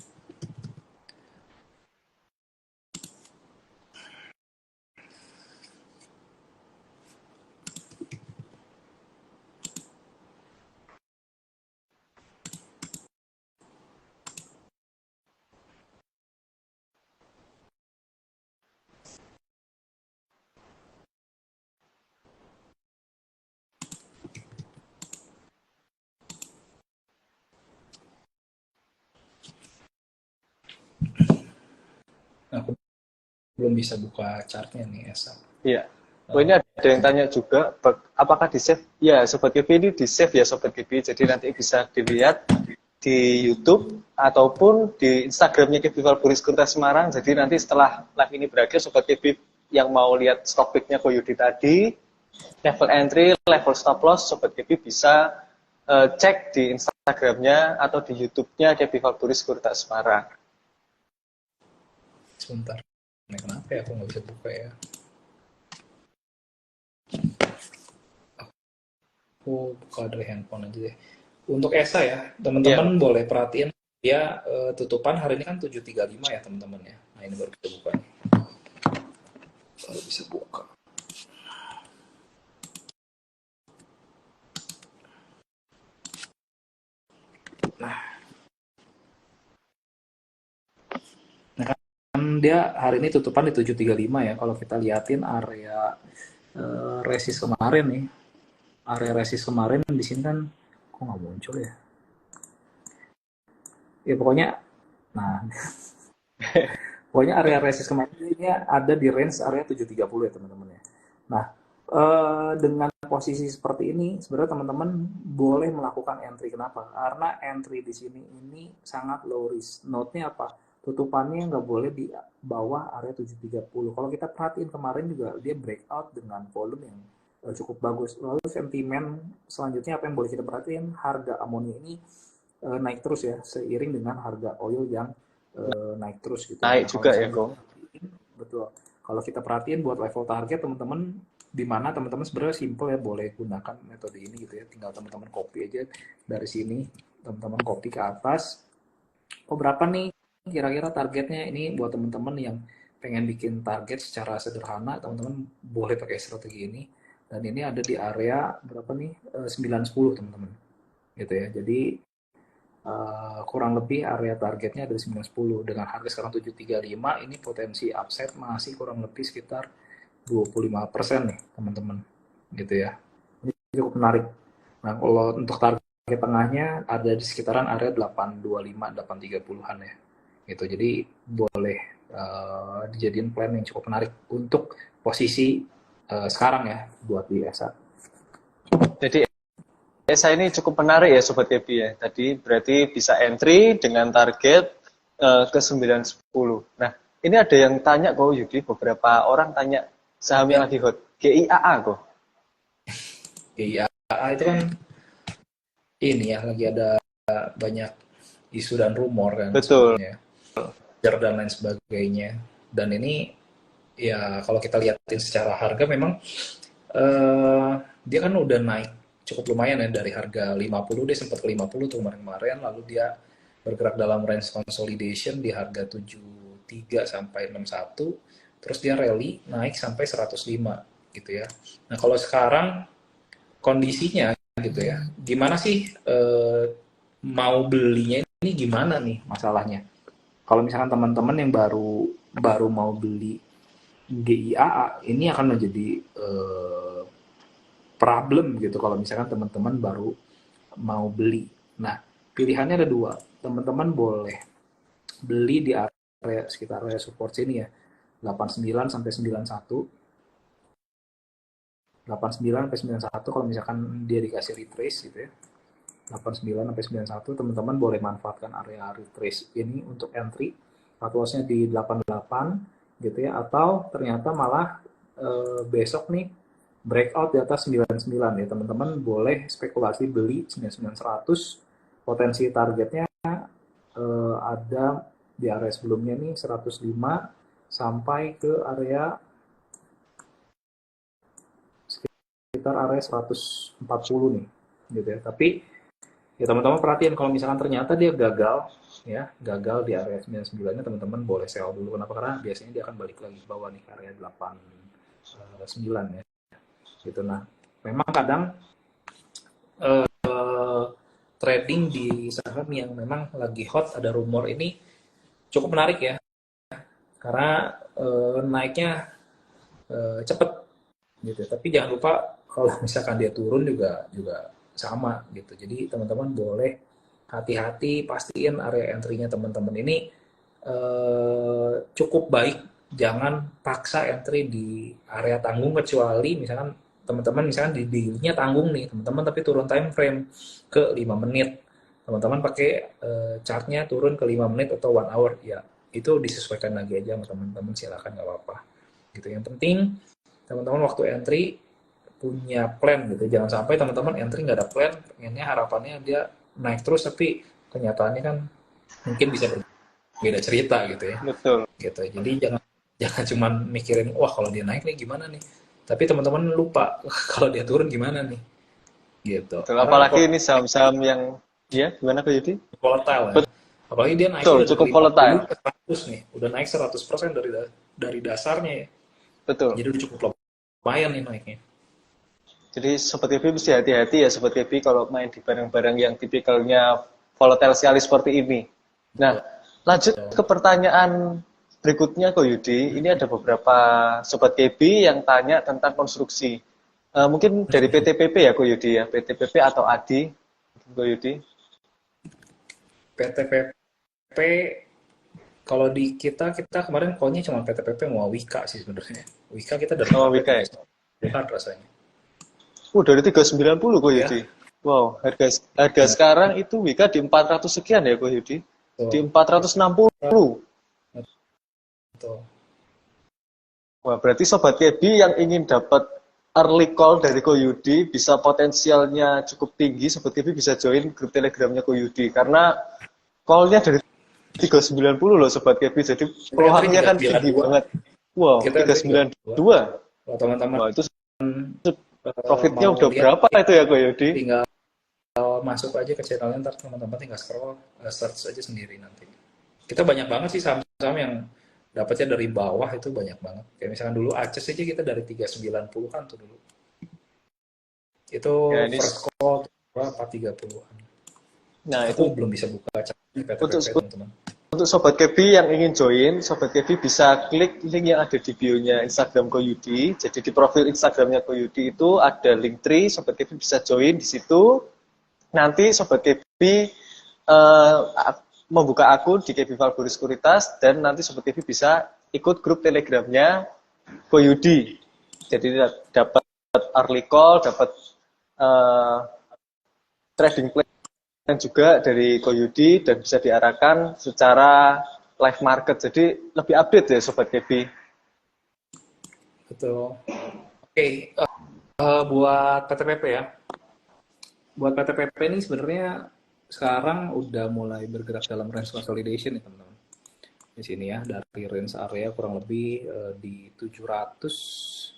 Aku belum bisa buka chartnya nih, Esa. Iya. Oh, ini ada yang tanya juga, apakah di save? Ya, Sobat KB ini di save ya Sobat KB, jadi nanti bisa dilihat di YouTube ataupun di Instagramnya KB Valburis Kurta Semarang. Jadi nanti setelah live ini berakhir, Sobat KB yang mau lihat stock picknya Koyudi tadi, level entry, level stop loss, Sobat KB bisa cek di Instagramnya atau di YouTube-nya KB Valburis Kurta Semarang. Sebentar. Ini kenapa ya aku nggak bisa buka ya? Aku buka dari handphone aja deh. Untuk ESA ya, teman-teman boleh perhatiin dia tutupan hari ini kan 735 ya teman-teman ya. Nah ini baru kita buka nih. Kalau bisa buka. Nah kan dia hari ini tutupan di 735 ya. Kalau kita liatin area resist kemarin nih, area resist kemarin di sini kan kok nggak muncul ya? Ya pokoknya, nah pokoknya area resist kemarin ini ada di range area 730 ya teman-teman ya. Nah dengan posisi seperti ini sebenarnya teman-teman boleh melakukan entry. Kenapa? Karena entry di sini ini sangat low risk. Note-nya apa? Tutupannya nggak boleh di bawah area 730. Kalau kita perhatiin kemarin juga dia breakout dengan volume yang cukup bagus. Lalu sentimen selanjutnya apa yang boleh kita perhatiin? Harga amonia ini naik terus ya, seiring dengan harga oil yang naik terus gitu. Naik Nah, juga ya, Ko. Betul. Kalau kita perhatiin buat level target teman-teman di mana teman-teman sebenarnya simple ya, boleh gunakan metode ini gitu ya. Tinggal teman-teman copy aja dari sini, teman-teman copy ke atas. Oh berapa nih kira-kira targetnya? Ini buat teman-teman yang pengen bikin target secara sederhana, teman-teman boleh pakai strategi ini. Dan ini ada di area berapa nih? 910 teman-teman. Gitu ya. Jadi kurang lebih area targetnya dari 910 dengan harga sekarang 735, ini potensi upside masih kurang lebih sekitar 25% nih teman-teman gitu ya. Ini cukup menarik. Nah kalau untuk target tengahnya ada di sekitaran area 825 830-an ya gitu. Jadi boleh dijadiin plan yang cukup menarik untuk posisi sekarang ya buat di ESA. Jadi ESA ini cukup menarik ya Sobat KB ya. Tadi berarti bisa entry dengan target ke 910. Nah, ini ada yang tanya kok Yudi, beberapa orang tanya saham yang lagi hot, GIAA kok. GIAA itu kan ini ya lagi ada banyak isu dan rumor kan Betul. sebelumnya, dan lain sebagainya. Dan ini ya kalau kita lihatin secara harga memang dia kan udah naik cukup lumayan ya dari harga 50, dia sempat ke 50 tuh kemarin-kemarin, lalu dia bergerak dalam range consolidation di harga 73 sampai 61, terus dia rally naik sampai 105 gitu ya. Nah kalau sekarang kondisinya gitu ya, gimana sih mau belinya ini gimana nih masalahnya? Kalau misalkan teman-teman yang baru mau beli GIAA ini akan menjadi problem gitu kalau misalkan teman-teman baru mau beli. Nah, pilihannya ada dua. Teman-teman boleh beli di area sekitar area support sini ya. 89 sampai 91. 89 sampai 91 kalau misalkan dia dikasih retrace gitu ya. 89 sampai 91 teman-teman boleh manfaatkan area retrace ini untuk entry. Cut loss-nya di 88 gitu ya, atau ternyata malah besok nih breakout di atas 99 ya, teman-teman boleh spekulasi beli 9900. Potensi targetnya ada di area sebelumnya nih 105 sampai ke area sekitar area 140 nih gitu ya. Tapi Ya teman-teman perhatiin kalau misalkan ternyata dia gagal, ya gagal di area 99-nya, teman-teman boleh sell dulu. Kenapa? Karena biasanya dia akan balik lagi ke bawah nih ke area 89 ya. Gitu. Nah, memang kadang trading di saham yang memang lagi hot, ada rumor ini cukup menarik ya, karena naiknya cepet gitu. Tapi jangan lupa kalau misalkan dia turun juga juga sama gitu. Jadi teman-teman boleh hati-hati, pastiin area entry-nya teman-teman ini cukup baik. Jangan paksa entry di area tanggung, kecuali misalkan teman-teman misalkan di deal-nya tanggung nih teman-teman, tapi turun time frame ke 5 menit. Teman-teman pakai chartnya turun ke 5 menit atau 1 hour, ya itu disesuaikan lagi aja sama teman-teman, silakan, nggak apa-apa gitu. Yang penting teman-teman waktu entry punya plan gitu. Jangan sampai teman-teman entry nggak ada plan, pengennya harapannya dia naik terus, tapi kenyataannya kan mungkin bisa berbeda cerita gitu ya. Betul. Gitu. Jadi jangan jangan cuma mikirin wah kalau dia naik nih gimana nih. Tapi teman-teman lupa kalau dia turun gimana nih. Gitu. Betul. Karena Apalagi ini saham-saham yang ya gimana Ko Yudi? volatile ya. Apalagi dia naiknya Betul, udah cukup dari 50 volatile. ke 100 nih. Udah naik 100% dari dasarnya ya. Betul. Jadi udah cukup lumayan nih naiknya. Jadi Sobat KB mesti hati-hati ya Sobat KB kalau main di barang-barang yang tipikalnya volatile sekali seperti ini. Nah, lanjut ke pertanyaan berikutnya Ko Yudi. Ini ada beberapa Sobat KB yang tanya tentang konstruksi. Mungkin dari PTPP ya Ko Yudi ya, PTPP atau ADI Ko Yudi. PTPP kalau di kita kemarin call-nya cuma PTPP mau Wika sih sebenarnya. Wika kita dari Wika ya? Lihat rasanya. Dari 390 Ko Yudi. Ya. Wow, harga sekarang itu Wika di 400 sekian ya Ko Yudi. Di 460. Betul. Wah, berarti Sobat KB yang ingin dapat early call dari Ko Yudi bisa potensialnya cukup tinggi. Sobat KB bisa join grup telegramnya Ko Yudi. Karena call-nya dari 390 loh Sobat KB. Jadi peluangnya kan tinggi banget. Wow, 392. Kalau teman-teman wah, itu profitnya udah berapa itu ya Ko Yudi? Tinggal masuk aja ke channelnya, ntar teman-teman tinggal scroll, search aja sendiri nanti. Kita banyak banget sih saham-saham yang dapatnya dari bawah, itu banyak banget. Kayak misalkan dulu Aces aja kita dari 390 kan tuh dulu. Itu ya, first call berapa 30-an. Nah, aku belum bisa buka PTPP teman-teman. Untuk Sobat KB yang ingin join, Sobat KB bisa klik link yang ada di bio-nya Instagram Ko Yudi. Jadi di profil Instagramnya Ko Yudi itu ada link tree, Sobat KB bisa join di situ. Nanti Sobat KB membuka akun di KB Valburi Sekuritas, dan nanti Sobat KB bisa ikut grup telegramnya Ko Yudi. Jadi dapat early call, dapat trading plan yang juga dari Ko Yudi, dan bisa diarahkan secara live market. Jadi lebih update ya Sobat KB. Betul. Oke, buat PTPP ya. Buat PTPP ini sebenarnya sekarang udah mulai bergerak dalam range consolidation nih teman-teman. Di sini ya, dari range area kurang lebih di 700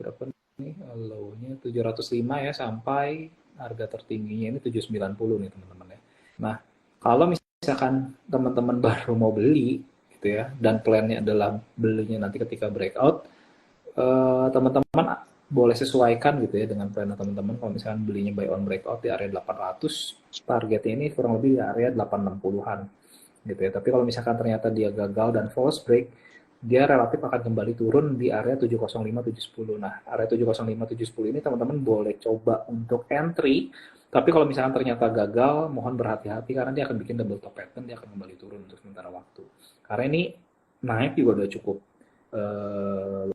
berapa nih low-nya, 705 ya, sampai harga tertingginya ini 790 nih teman-teman ya. Nah, kalau misalkan teman-teman baru mau beli gitu ya, dan plannya adalah belinya nanti ketika breakout, teman-teman boleh sesuaikan gitu ya dengan plan teman-teman. Kalau misalkan belinya buy on breakout di area 800, targetnya ini kurang lebih di area 860-an gitu ya. Tapi kalau misalkan ternyata dia gagal dan false break, dia relatif akan kembali turun di area 705-710. Nah, area 705-710 ini teman-teman boleh coba untuk entry, tapi kalau misalkan ternyata gagal, mohon berhati-hati karena dia akan bikin double top pattern, dia akan kembali turun untuk sementara waktu. Karena ini naik juga udah cukup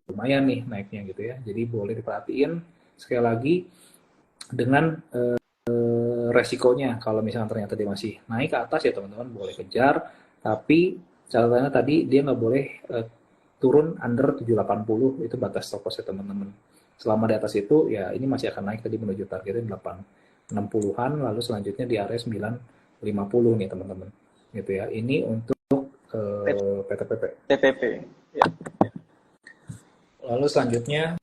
lumayan nih naiknya gitu ya. Jadi boleh diperhatiin sekali lagi dengan resikonya. Kalau misalkan ternyata dia masih naik ke atas ya teman-teman boleh kejar, tapi catatannya tadi dia nggak boleh turun under 780, itu batas stop loss ya teman-teman. Selama di atas itu ya ini masih akan naik tadi menuju targetnya 860-an, lalu selanjutnya di area 950 nih teman-teman. Gitu ya. Ini untuk PTPP. PTPP. Ya. Lalu selanjutnya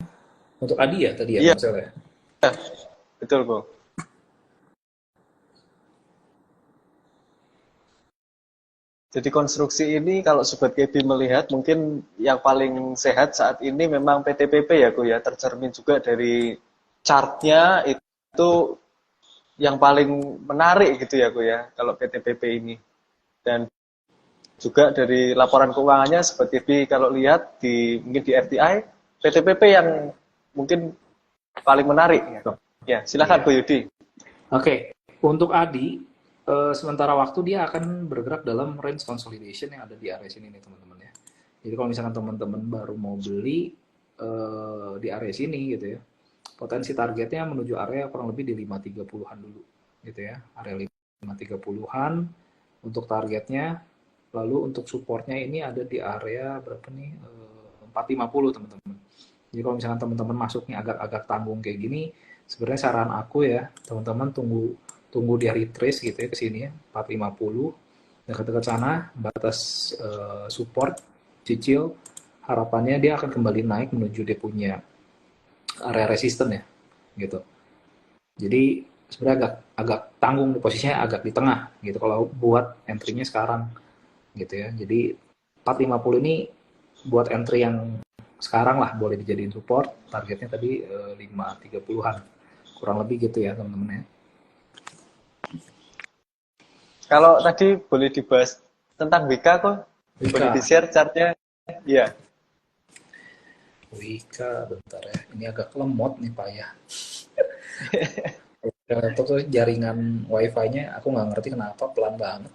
untuk ADI ya tadi ya, ya. Marcel ya. Betul, Bro. Jadi konstruksi ini kalau Sobat KB melihat mungkin yang paling sehat saat ini memang PTPP ya Ko ya, tercermin juga dari chartnya itu yang paling menarik gitu ya Ko ya, kalau PTPP ini. Dan juga dari laporan keuangannya Sobat KB kalau lihat mungkin di FTI, PTPP yang mungkin paling menarik. Ya, silakan Bu Yudi. Oke, untuk Adi, sementara waktu dia akan bergerak dalam range consolidation yang ada di area sini nih teman-teman ya. Jadi kalau misalkan teman-teman baru mau beli di area sini gitu ya, potensi targetnya menuju area kurang lebih di 530-an dulu gitu ya, area 530-an untuk targetnya. Lalu untuk supportnya ini ada di area berapa nih, 450 teman-teman. Jadi kalau misalkan teman-teman masuknya agak-agak tanggung kayak gini, sebenarnya saran aku ya teman-teman tunggu dia retrace gitu ya ke sini ya 450 dekat-dekat sana batas support cicil, harapannya dia akan kembali naik menuju dia punya area resisten ya gitu. Jadi sebenarnya agak tanggung, posisinya agak di tengah gitu kalau buat entry-nya sekarang gitu ya. Jadi 450 ini buat entry yang sekarang lah boleh dijadiin support, targetnya tadi 530-an kurang lebih gitu ya teman-teman ya. Kalau tadi boleh dibahas tentang Wika kok, boleh di-share chartnya? Iya. Wika, bentar ya, ini agak lemot nih Pak ya. Terus jaringan wifi-nya aku nggak ngerti kenapa pelan banget.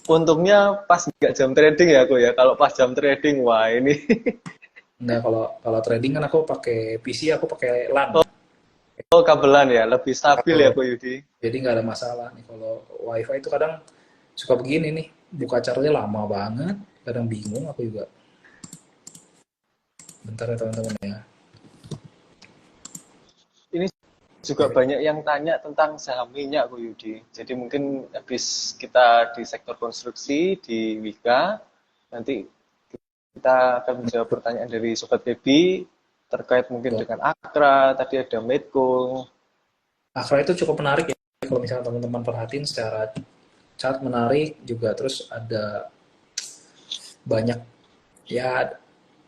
Untungnya pas nggak jam trading ya aku ya, kalau pas jam trading wah ini. Nggak, kalau trading kan aku pakai PC, aku pakai LAN. Oh kabelan ya, lebih stabil ya Ko Yudi. Jadi nggak ada masalah nih. Kalau wifi itu kadang suka begini nih, buka caranya lama banget, kadang bingung aku juga. Bentar ya teman-teman ya. Ini juga banyak yang tanya tentang saham minyak Ko Yudi. Jadi mungkin habis kita di sektor konstruksi di Wika, nanti kita akan menjawab pertanyaan dari Sobat Baby terkait mungkin dengan Akra, tadi ada Medco. Akra itu cukup menarik ya, kalau misalnya teman-teman perhatiin secara chart menarik juga, terus ada banyak ya,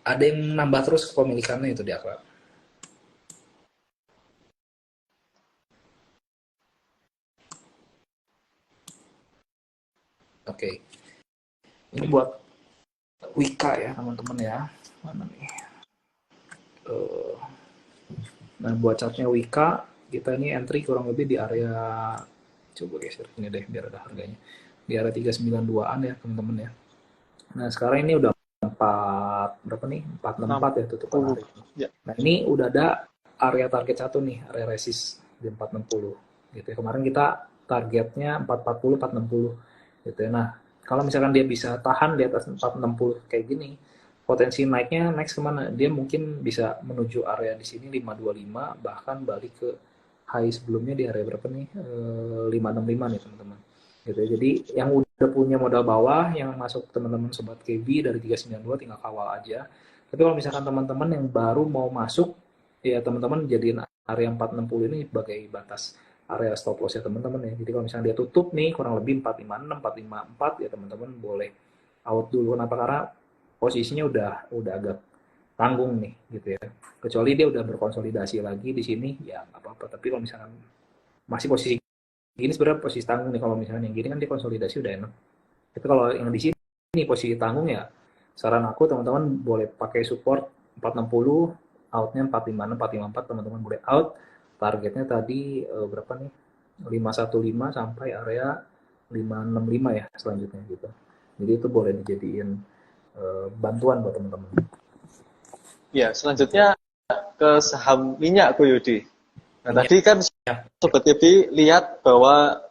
ada yang nambah terus kepemilikannya itu di Akra. Oke. Ini buat Wika ya teman-teman ya. Mana nih? Nah buat chartnya Wika, kita ini entry kurang lebih di area, coba geser ini deh biar ada harganya, di area 392-an ya teman-teman ya. Nah sekarang ini udah 4 berapa nih, 464 ya tutupan hari ini. Nah ini udah ada area target satu nih, area resist di 460 gitu ya. Kemarin kita targetnya 440 460 gitu ya. Nah kalau misalkan dia bisa tahan di atas 460 kayak gini, potensi naiknya next kemana? Dia mungkin bisa menuju area di sini 525, bahkan balik ke high sebelumnya di area berapa nih? 565 nih teman-teman. Gitu ya. Jadi yang udah punya modal bawah, yang masuk teman-teman Sobat KB dari 392 tinggal kawal aja. Tapi kalau misalkan teman-teman yang baru mau masuk, ya teman-teman jadiin area 460 ini sebagai batas area stop loss ya teman-teman ya. Jadi kalau misalnya dia tutup nih kurang lebih 456, 454 ya teman-teman boleh out dulu. Kenapa? Karena posisinya udah agak tanggung nih gitu ya. Kecuali dia udah berkonsolidasi lagi di sini ya nggak apa-apa. Tapi kalau misalkan masih posisi gini sebenarnya posisi tanggung nih, kalau misalnya yang gini kan dia konsolidasi udah enak. Tapi kalau yang di sini posisi tanggung ya saran aku teman-teman boleh pakai support 460, outnya 456, 454 teman-teman boleh out. Targetnya tadi berapa nih? 515 sampai area 565 ya selanjutnya gitu. Jadi itu boleh dijadiin bantuan buat teman-teman. Ya, selanjutnya ke saham minyak Ko Yudi. Nah, tadi kan Sobat KB lihat bahwa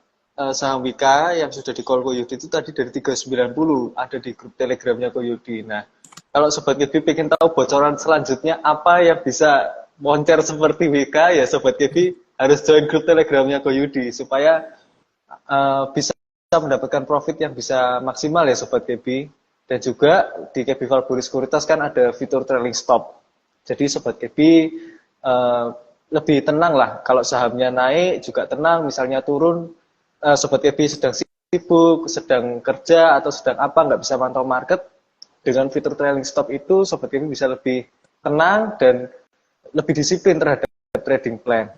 saham Wika yang sudah di call Ko Yudi itu tadi dari 390 ada di grup Telegramnya Ko Yudi. Nah, kalau Sobat KB pengen tahu bocoran selanjutnya apa yang bisa moncer seperti Wika, ya Sobat KB harus join grup Telegramnya Ko Yudi supaya bisa mendapatkan profit yang bisa maksimal ya Sobat KB. Dan juga di KB Valburi Sekuritas kan ada fitur trailing stop. Jadi Sobat KB lebih tenang lah. Kalau sahamnya naik juga tenang, misalnya turun, Sobat KB sedang sibuk, sedang kerja atau sedang apa, nggak bisa mantau market, dengan fitur trailing stop itu Sobat Kevin bisa lebih tenang dan lebih disiplin terhadap trading plan.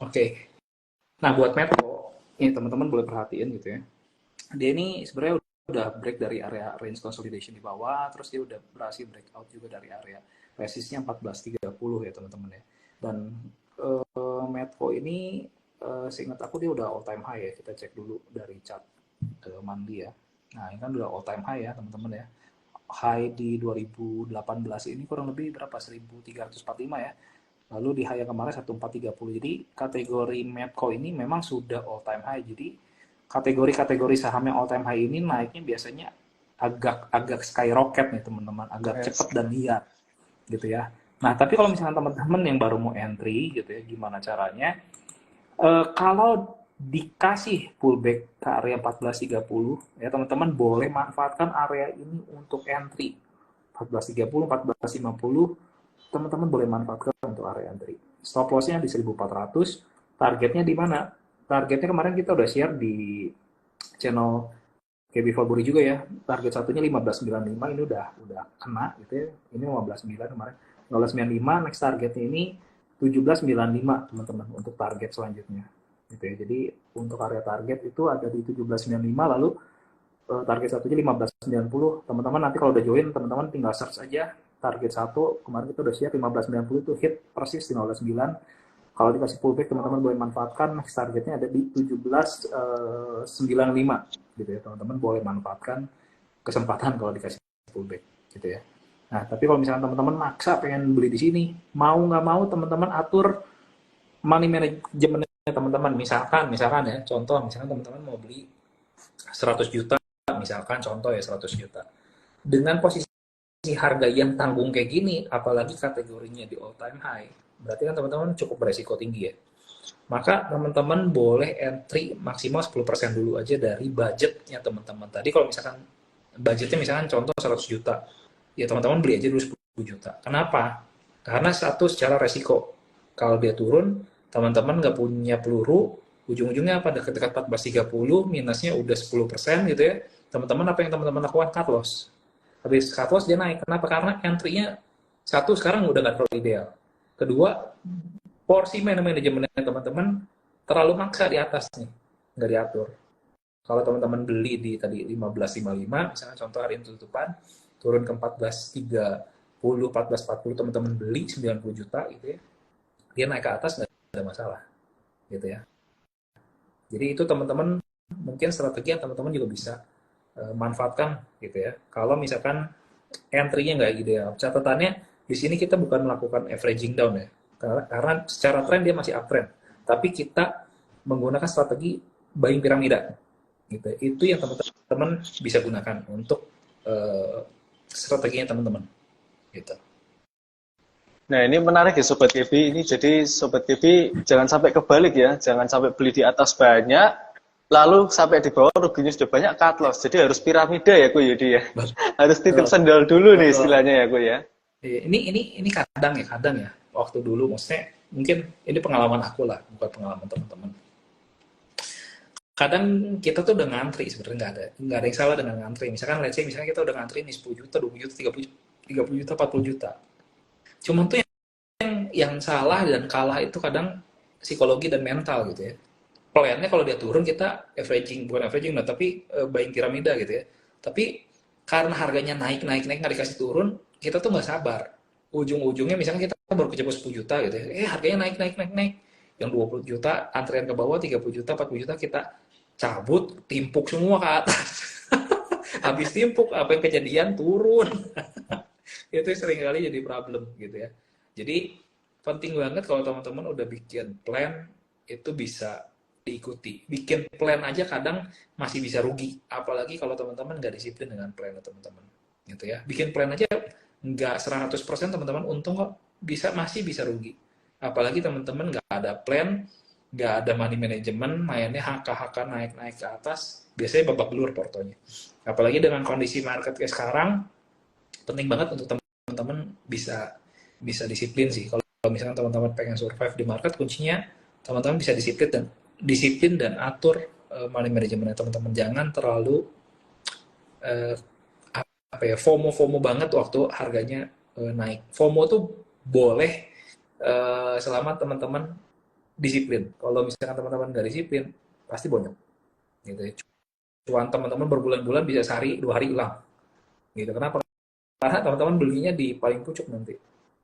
Oke. Nah, buat Metro, ini teman-teman boleh perhatiin gitu ya. Dia ini sebenarnya udah break dari area range consolidation di bawah, terus dia udah berhasil breakout juga dari area resistnya 1430 ya teman-teman ya. Dan Metro ini seingat aku dia udah all time high ya. Kita cek dulu dari chart monthly ya. Nah, ini kan udah all time high ya teman-teman ya. High di 2018 ini kurang lebih berapa? 1345 ya. Lalu di high yang kemarin 1430. Jadi kategori Medco ini memang sudah all time high. Jadi kategori-kategori saham yang all time high ini naiknya biasanya agak skyrocket nih teman-teman, agak cepat dan liar gitu ya. Nah, tapi kalau misalnya teman-teman yang baru mau entry gitu ya, gimana caranya? Kalau dikasih pullback ke area 1430 ya teman-teman boleh manfaatkan area ini untuk entry. 1430, 1450 teman-teman boleh manfaatkan untuk area entry. Stop loss-nya di 1400, targetnya di mana? Targetnya kemarin kita udah share di channel KB Faburi juga ya. Target satunya 1595, ini udah kena gitu ya. Ini 15.9 kemarin. 1595, next targetnya ini 1795 teman-teman untuk target selanjutnya. Gitu ya. Jadi untuk area target itu ada di 1795, lalu target satunya 1590. Teman-teman nanti kalau udah join, teman-teman tinggal search aja target 1, kemarin kita udah share 1590 itu hit persis di 0,9. Kalau dikasih pullback teman-teman boleh manfaatkan, next targetnya ada di 1795 gitu ya. Teman-teman boleh manfaatkan kesempatan kalau dikasih pullback gitu ya. Nah, tapi kalau misalnya teman-teman maksa pengen beli di sini, mau nggak mau teman-teman atur money managementnya teman-teman. Misalkan ya, contoh misalkan teman-teman mau beli 100 juta, misalkan contoh ya 100 juta. Dengan posisi harga yang tanggung kayak gini, apalagi kategorinya di all time high, berarti kan teman-teman cukup beresiko tinggi ya. Maka teman-teman boleh entry maksimal 10% dulu aja dari budgetnya teman-teman. Tadi kalau misalkan budgetnya misalkan contoh 100 juta, ya teman-teman beli aja dulu 10 juta. Kenapa? Karena satu secara resiko. Kalau dia turun, teman-teman nggak punya peluru, ujung-ujungnya apa? Dekat-dekat 1430, minusnya udah 10% gitu ya. Teman-teman apa yang teman-teman lakukan? Cut loss. Habis cut loss dia naik. Kenapa? Karena entry-nya satu sekarang udah nggak terlalu ideal. Kedua, porsi manajemennya teman-teman terlalu maksa di atas nih, nggak diatur. Kalau teman-teman beli di tadi 1555, misalnya contoh hari ini tutupan, turun ke 1430, 1440, teman-teman beli 90 juta gitu ya, dia naik ke atas nggak ada masalah gitu ya. Jadi itu teman-teman mungkin strategi yang teman-teman juga bisa manfaatkan gitu ya. Kalau misalkan entry-nya nggak ideal, catatannya di sini kita bukan melakukan averaging down ya, karena secara tren dia masih uptrend, tapi kita menggunakan strategi buying piramida gitu. Itu yang teman-teman bisa gunakan untuk strateginya teman-teman gitu. Nah, ini menarik ya Sobat KB. Ini jadi Sobat KB jangan sampai kebalik ya, jangan sampai beli di atas banyak lalu sampai di bawah ruginya sudah banyak, cut loss. Jadi harus piramida ya Ku Yudi ya. Harus titip sendal dulu nih istilahnya ya Ku ya. Ini kadang ya waktu dulu, maksudnya mungkin ini pengalaman aku lah, bukan pengalaman teman-teman. Kadang kita tuh udah ngantri, sebenarnya nggak ada yang salah dengan ngantri. Misalkan let's say misalnya kita udah ngantri nih 10 juta, 20 juta, 30 juta, 40 juta. Cuman tuh yang salah dan kalah itu kadang psikologi dan mental gitu ya. Plannya kalau dia turun kita bukan averaging, tapi buying piramida gitu ya. Tapi karena harganya naik nggak dikasih turun, kita tuh nggak sabar. Ujung-ujungnya misalnya kita baru kejebak 10 juta gitu ya. Harganya naik. Yang 20 juta antrian ke bawah, 30 juta, 40 juta kita cabut, timpuk semua ke atas. Habis timpuk apa yang kejadian turun. Itu sering kali jadi problem gitu ya. Jadi penting banget kalau teman-teman udah bikin plan itu bisa diikuti. Bikin plan aja kadang masih bisa rugi, apalagi kalau teman-teman nggak disiplin dengan plan teman-teman, gitu ya. Bikin plan aja nggak 100% teman-teman untung kok, masih bisa rugi. Apalagi teman-teman nggak ada plan, nggak ada money management, mainnya haka-haka naik ke atas, biasanya babak belur portonya. Apalagi dengan kondisi market kayak sekarang, penting banget untuk teman-teman bisa disiplin sih. Kalau misalkan teman-teman pengen survive di market, kuncinya teman-teman bisa disiplin dan atur money manajemennya teman-teman. Jangan terlalu eh, apa ya, FOMO banget waktu harganya naik. FOMO tuh boleh selama teman-teman disiplin. Kalau misalkan teman-teman nggak disiplin, pasti bonyok. Gitu ya. Cuan teman-teman berbulan-bulan bisa sehari, 2 hari hilang. Gitu. Kenapa? Karena teman-teman belinya di paling pucuk nanti.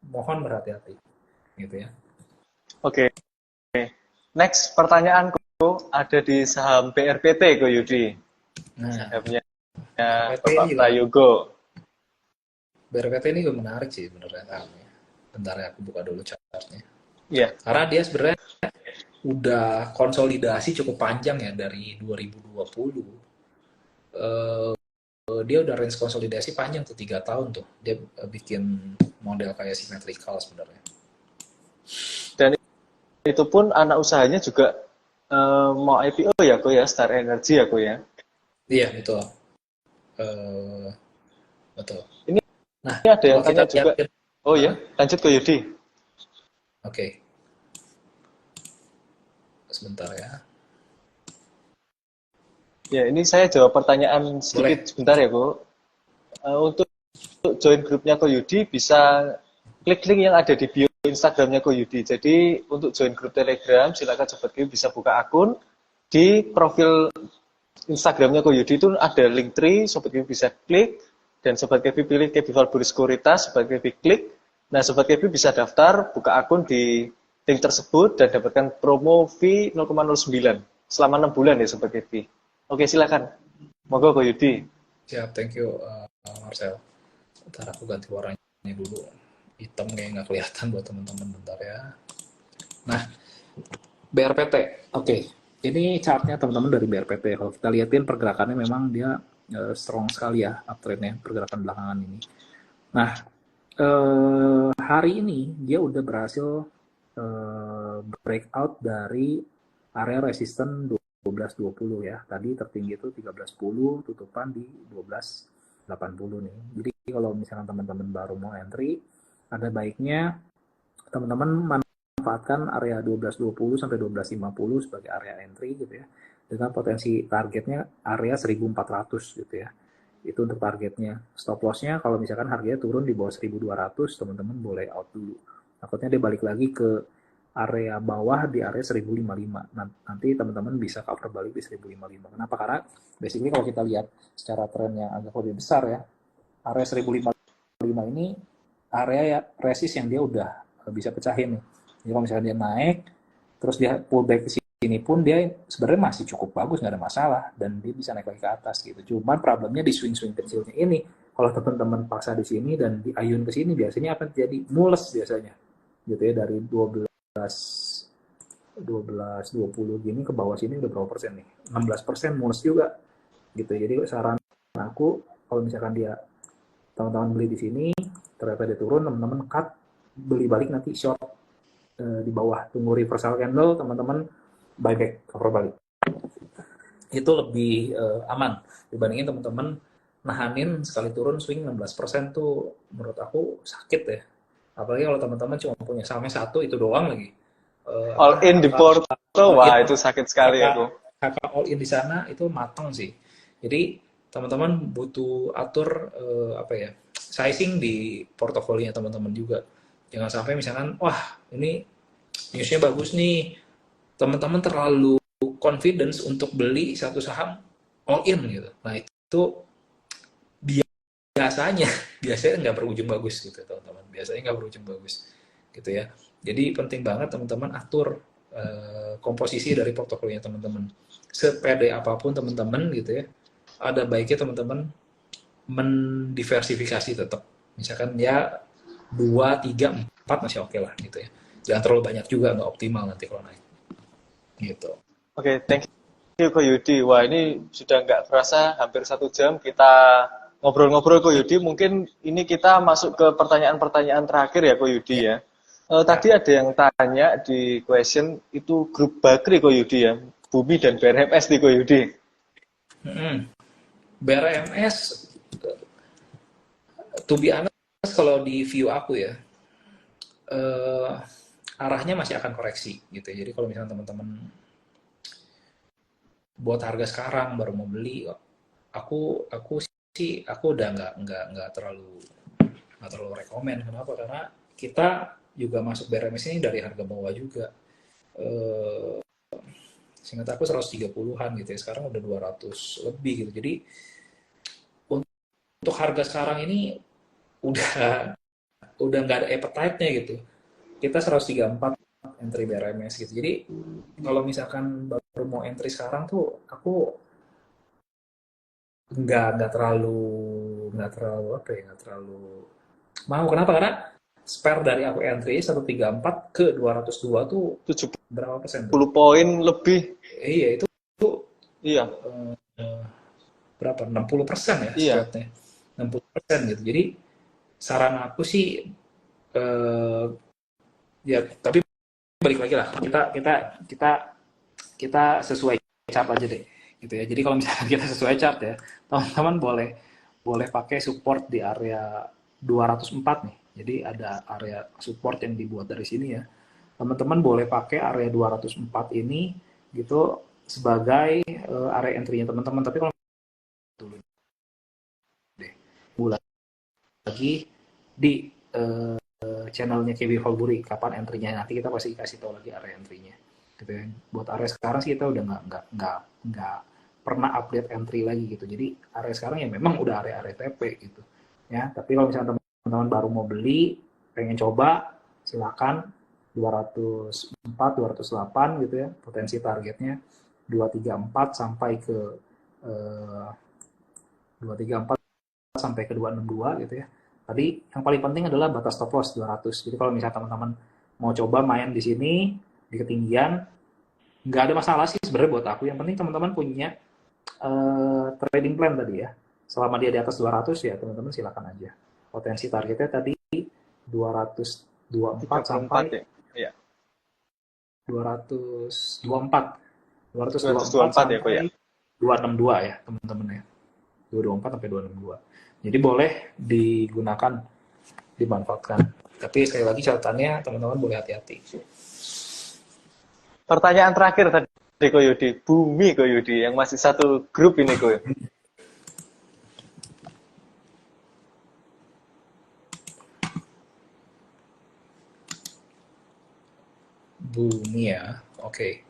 Mohon berhati-hati. Gitu ya. Oke. Next pertanyaanku ada di saham BRPT Ko Yudi. Nah, Sahamnya BRPT Bapak ini juga, Prayogo. BRPT ini juga menarik sih benernya sahamnya. Bentar ya, aku buka dulu chartnya. Iya. Karena dia sebenarnya udah konsolidasi cukup panjang ya dari 2020. Eh, dia udah range konsolidasi panjang tuh 3 tahun tuh. Dia bikin model kayak symmetrical sebenarnya. Dan itu pun anak usahanya juga mau IPO ya Ko ya, Star Energy ya Ko ya. Iya betul. Eh, betul. Ini Nah ada yang kalau kita tanya juga. lihat, Oh ya, lanjut Ko Yudi. oke, sebentar ya. Ya, ini saya jawab pertanyaan Boleh. sedikit sebentar ya Ko. Untuk join grupnya Ko Yudi bisa klik link yang ada di bio Instagramnya Ko Yudi. Jadi untuk join grup Telegram silakan Sobat Kevi bisa buka akun di profil Instagramnya Ko Yudi itu ada link tree, Sobat Kevi bisa klik dan Sobat Kevi pilih Kevi Valbury Sekuritas, Sobat Kevi klik. Nah, Sobat Kevi bisa daftar, buka akun di link tersebut dan dapatkan promo fee 0,09 selama 6 bulan ya Sobat Kevi. Oke, silakan. Monggo Ko Yudi. Siap, thank you Marcel. Ntar aku ganti warnanya dulu. Hitam kayak nggak kelihatan buat teman-teman, bentar ya. Nah, BRPT. Oke. Ini chartnya teman-teman dari BRPT. Kalau kita lihatin pergerakannya memang dia strong sekali ya uptrendnya pergerakan belakangan ini. Nah, hari ini dia udah berhasil breakout dari area resisten 12.20 ya. Tadi tertinggi itu 13.10, tutupan di 12.80 nih. Jadi kalau misalkan teman-teman baru mau entry, ada baiknya teman-teman manfaatkan area 12.20 sampai 12.50 sebagai area entry gitu ya. Dengan potensi targetnya area 1.400 gitu ya. Itu untuk targetnya. Stop loss-nya kalau misalkan harganya turun di bawah 1.200, teman-teman boleh out dulu. Takutnya dia balik lagi ke area bawah di area 1055. Nanti teman-teman bisa cover balik di 1055. Kenapa? Karena basically kalau kita lihat secara tren yang agak lebih besar ya, area 1055 ini area ya resist yang dia udah bisa pecahin nih. Jadi kalau misalnya dia naik, terus dia pullback ke sini pun dia sebenarnya masih cukup bagus, nggak ada masalah, dan dia bisa naik lagi ke atas gitu. Cuman problemnya di swing-swing kecilnya ini, kalau teman-teman paksa di sini dan diayun ke sini, biasanya akan jadi mules biasanya, gitu ya, dari 12 20 gini ke bawah sini udah berapa persen nih? 16% mules juga, gitu. Jadi saran aku kalau misalkan dia teman-teman beli di sini, ternyata dia turun, teman-teman cut, beli balik nanti short di bawah, tunggu reversal candle, teman-teman buyback, cover balik. Itu lebih aman dibandingin teman-teman nahanin sekali turun swing 16% tuh menurut aku sakit ya. Apalagi kalau teman-teman cuma punya sahamnya satu itu doang lagi. All in di Porto, wah itu sakit sekali aku. Kakak all in di sana itu matang sih. Jadi teman-teman butuh atur apa ya, sizing di portofolionya teman-teman juga. Jangan sampai misalkan, wah ini newsnya bagus nih, teman-teman terlalu confidence untuk beli satu saham all in gitu. Nah itu biasanya nggak berujung bagus gitu teman-teman. Biasanya nggak berujung bagus gitu ya. Jadi penting banget teman-teman atur komposisi dari portofolionya teman-teman. Sepede apapun teman-teman gitu ya, ada baiknya teman-teman mendiversifikasi tetap. Misalkan ya 2, 3, 4 masih oke lah gitu ya. Jangan terlalu banyak juga, nggak optimal nanti kalau naik. Gitu. Oke, thank you Ko Yudi. Wah ini sudah nggak terasa hampir 1 jam kita ngobrol-ngobrol Ko Yudi. Mungkin ini kita masuk ke pertanyaan-pertanyaan terakhir ya Ko Yudi ya. Tadi ada yang tanya di question itu grup Bakri Ko Yudi ya. Bumi dan BRMS di Ko Yudi. BRMS, to be honest, kalau di view aku ya, arahnya masih akan koreksi gitu ya. Jadi kalau misalnya teman-teman buat harga sekarang baru mau beli, aku udah nggak terlalu rekomen. Kenapa? Karena kita juga masuk BRMS ini dari harga bawah juga. Eh, Seingat aku 130-an gitu ya. Sekarang udah 200 lebih gitu. Jadi untuk harga sekarang ini udah udah nggak ada appetite-nya gitu. Kita 134 entry BRMS gitu. Jadi kalau misalkan baru mau entry sekarang tuh aku nggak terlalu apa ya, nggak terlalu mau. Kenapa? Karena spare dari aku entry 134 ke 202 tuh berapa persen tuh? 70 poin lebih. Iya itu Iya, eh, berapa? 60% ya iya. spreadnya. 60% gitu. Jadi saran aku sih eh, ya tapi balik lagi lah. Kita sesuai chart aja deh gitu ya. Jadi kalau misalkan kita sesuai chart ya, teman-teman boleh pakai support di area 204 nih. Jadi ada area support yang dibuat dari sini ya. Teman-teman boleh pakai area 204 ini gitu sebagai area entry-nya teman-teman. Tapi kalau dulu deh mulai lagi di channelnya KB Holbury kapan entry-nya, nanti kita pasti kasih tahu lagi area entry-nya gitu ya. Buat area sekarang sih kita udah nggak pernah update entry lagi gitu. Jadi area sekarang ya memang udah area TP gitu ya. Tapi kalau misalnya teman-teman baru mau beli, pengen coba, silakan 204, 208 gitu ya. Potensi targetnya 234 sampai ke 234 sampai ke 262 gitu ya. Tadi yang paling penting adalah batas stop loss 200. Jadi kalau misalnya teman-teman mau coba main di sini di ketinggian, nggak ada masalah sih sebenarnya buat aku. Yang penting teman-teman punya trading plan tadi ya. Selama dia di atas 200 ya teman-teman silakan aja. Potensi targetnya tadi 224 sampai ya? Iya. 224. 224 224 ya, Ko sampai ya? 262 ya teman-teman ya. 224 sampai 262. Jadi boleh digunakan, dimanfaatkan. Tapi sekali lagi catatannya teman-teman boleh hati-hati. Pertanyaan terakhir tadi Ko Yudi, Bumi Ko Yudi yang masih satu grup ini Ko. Bumi ya, oke.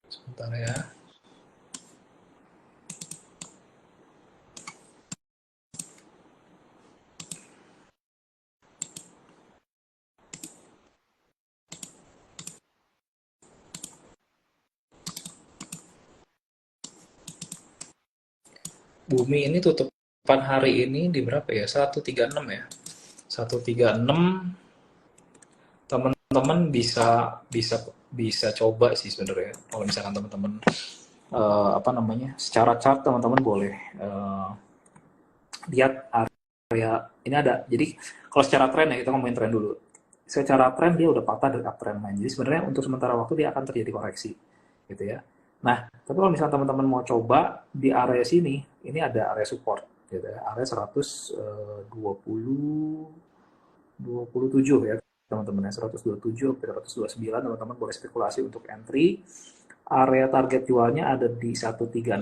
Sebentar ya. Bumi ini tutupan hari ini di berapa ya? 136 ya. 136 teman-teman bisa bisa bisa coba sih sebenarnya. Kalau misalkan teman-teman apa namanya? Secara chart teman-teman boleh lihat area ini ada. Jadi kalau secara tren ya kita ngomongin tren dulu. Secara tren dia udah patah dari uptrend line. Jadi sebenarnya untuk sementara waktu dia akan terjadi koreksi gitu ya. Nah, tapi kalau misalnya teman-teman mau coba di area sini, ini ada area support gitu ya. Area 127 ya teman-teman ya, 127 sampai 129 teman-teman boleh spekulasi untuk entry. Area target jualnya ada di 136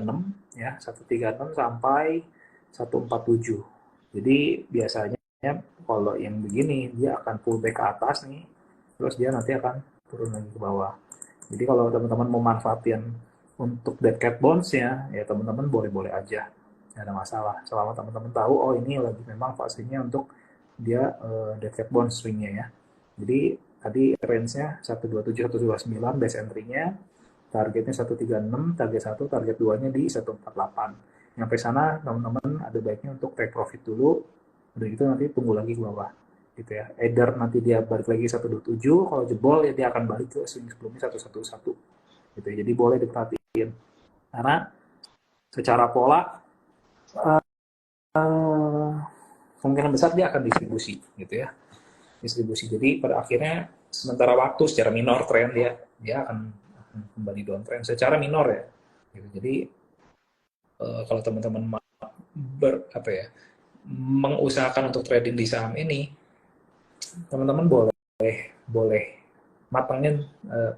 ya, 136 sampai 147. Jadi biasanya kalau yang begini dia akan pullback ke atas nih, terus dia nanti akan turun lagi ke bawah. Jadi kalau teman-teman mau manfaatin untuk dead cat bonds ya teman-teman boleh-boleh aja, nggak ada masalah. Selama teman-teman tahu oh ini lagi memang fasenya untuk dia dead cat bonds swingnya ya. Jadi tadi range-nya 127 129 base entry-nya, targetnya 136, target 1, target 2-nya di 148. Sampai sana teman-teman ada baiknya untuk take profit dulu, udah gitu nanti tunggu lagi ke bawah gitu ya. Either nanti dia balik lagi 127, kalau jebol ya dia akan balik ke swing sebelumnya 111 gitu ya. Jadi boleh diperhatiin karena secara pola kemungkinan besar dia akan distribusi gitu ya, distribusi. Jadi pada akhirnya sementara waktu secara minor tren dia akan kembali downtrend secara minor ya gitu. Jadi kalau teman-teman apa ya, mengusahakan untuk trading di saham ini, teman-teman boleh matangin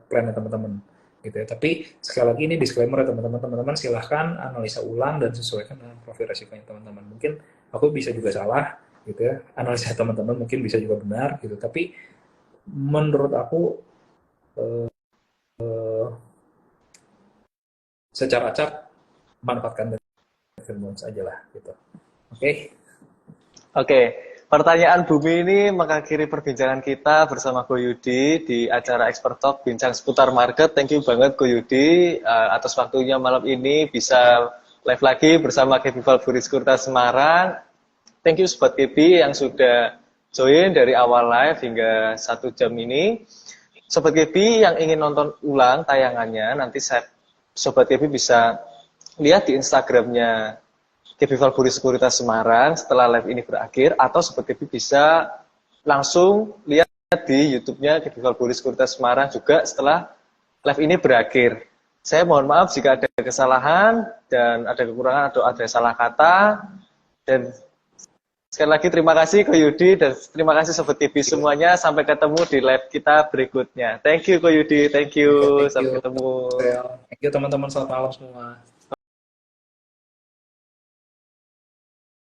plannya teman-teman gitu ya. Tapi sekali lagi ini disclaimer ya teman-teman, teman-teman silahkan analisa ulang dan sesuaikan dengan profil resikonya teman-teman. Mungkin aku bisa juga salah gitu ya, analisa teman-teman mungkin bisa juga benar gitu, tapi menurut aku secara acak manfaatkan dari aja lah gitu. Oke. Oke, pertanyaan Bumi ini mengakhiri perbincangan kita bersama Ko Yudi di acara Expert Talk Bincang Seputar Market. Thank you banget Ko Yudi atas waktunya malam ini bisa live lagi bersama Capital Buri Sekuritas Semarang. Thank you Sobat Kepi yang sudah join dari awal live hingga 1 jam ini. Sobat Kepi yang ingin nonton ulang tayangannya, nanti Sobat Kepi bisa lihat di Instagramnya Capital Buri Sekuritas Semarang setelah live ini berakhir, atau Sobat Kepi bisa langsung lihat di YouTube-nya Capital Buri Sekuritas Semarang juga setelah live ini berakhir. Saya mohon maaf jika ada kesalahan dan ada kekurangan atau ada salah kata. Dan sekali lagi terima kasih Ko Yudi dan terima kasih Sobat Kepi semuanya. Sampai ketemu di live kita berikutnya. Thank you Ko Yudi, thank you. Thank you. Sampai ketemu. Thank you teman-teman, selamat malam semua.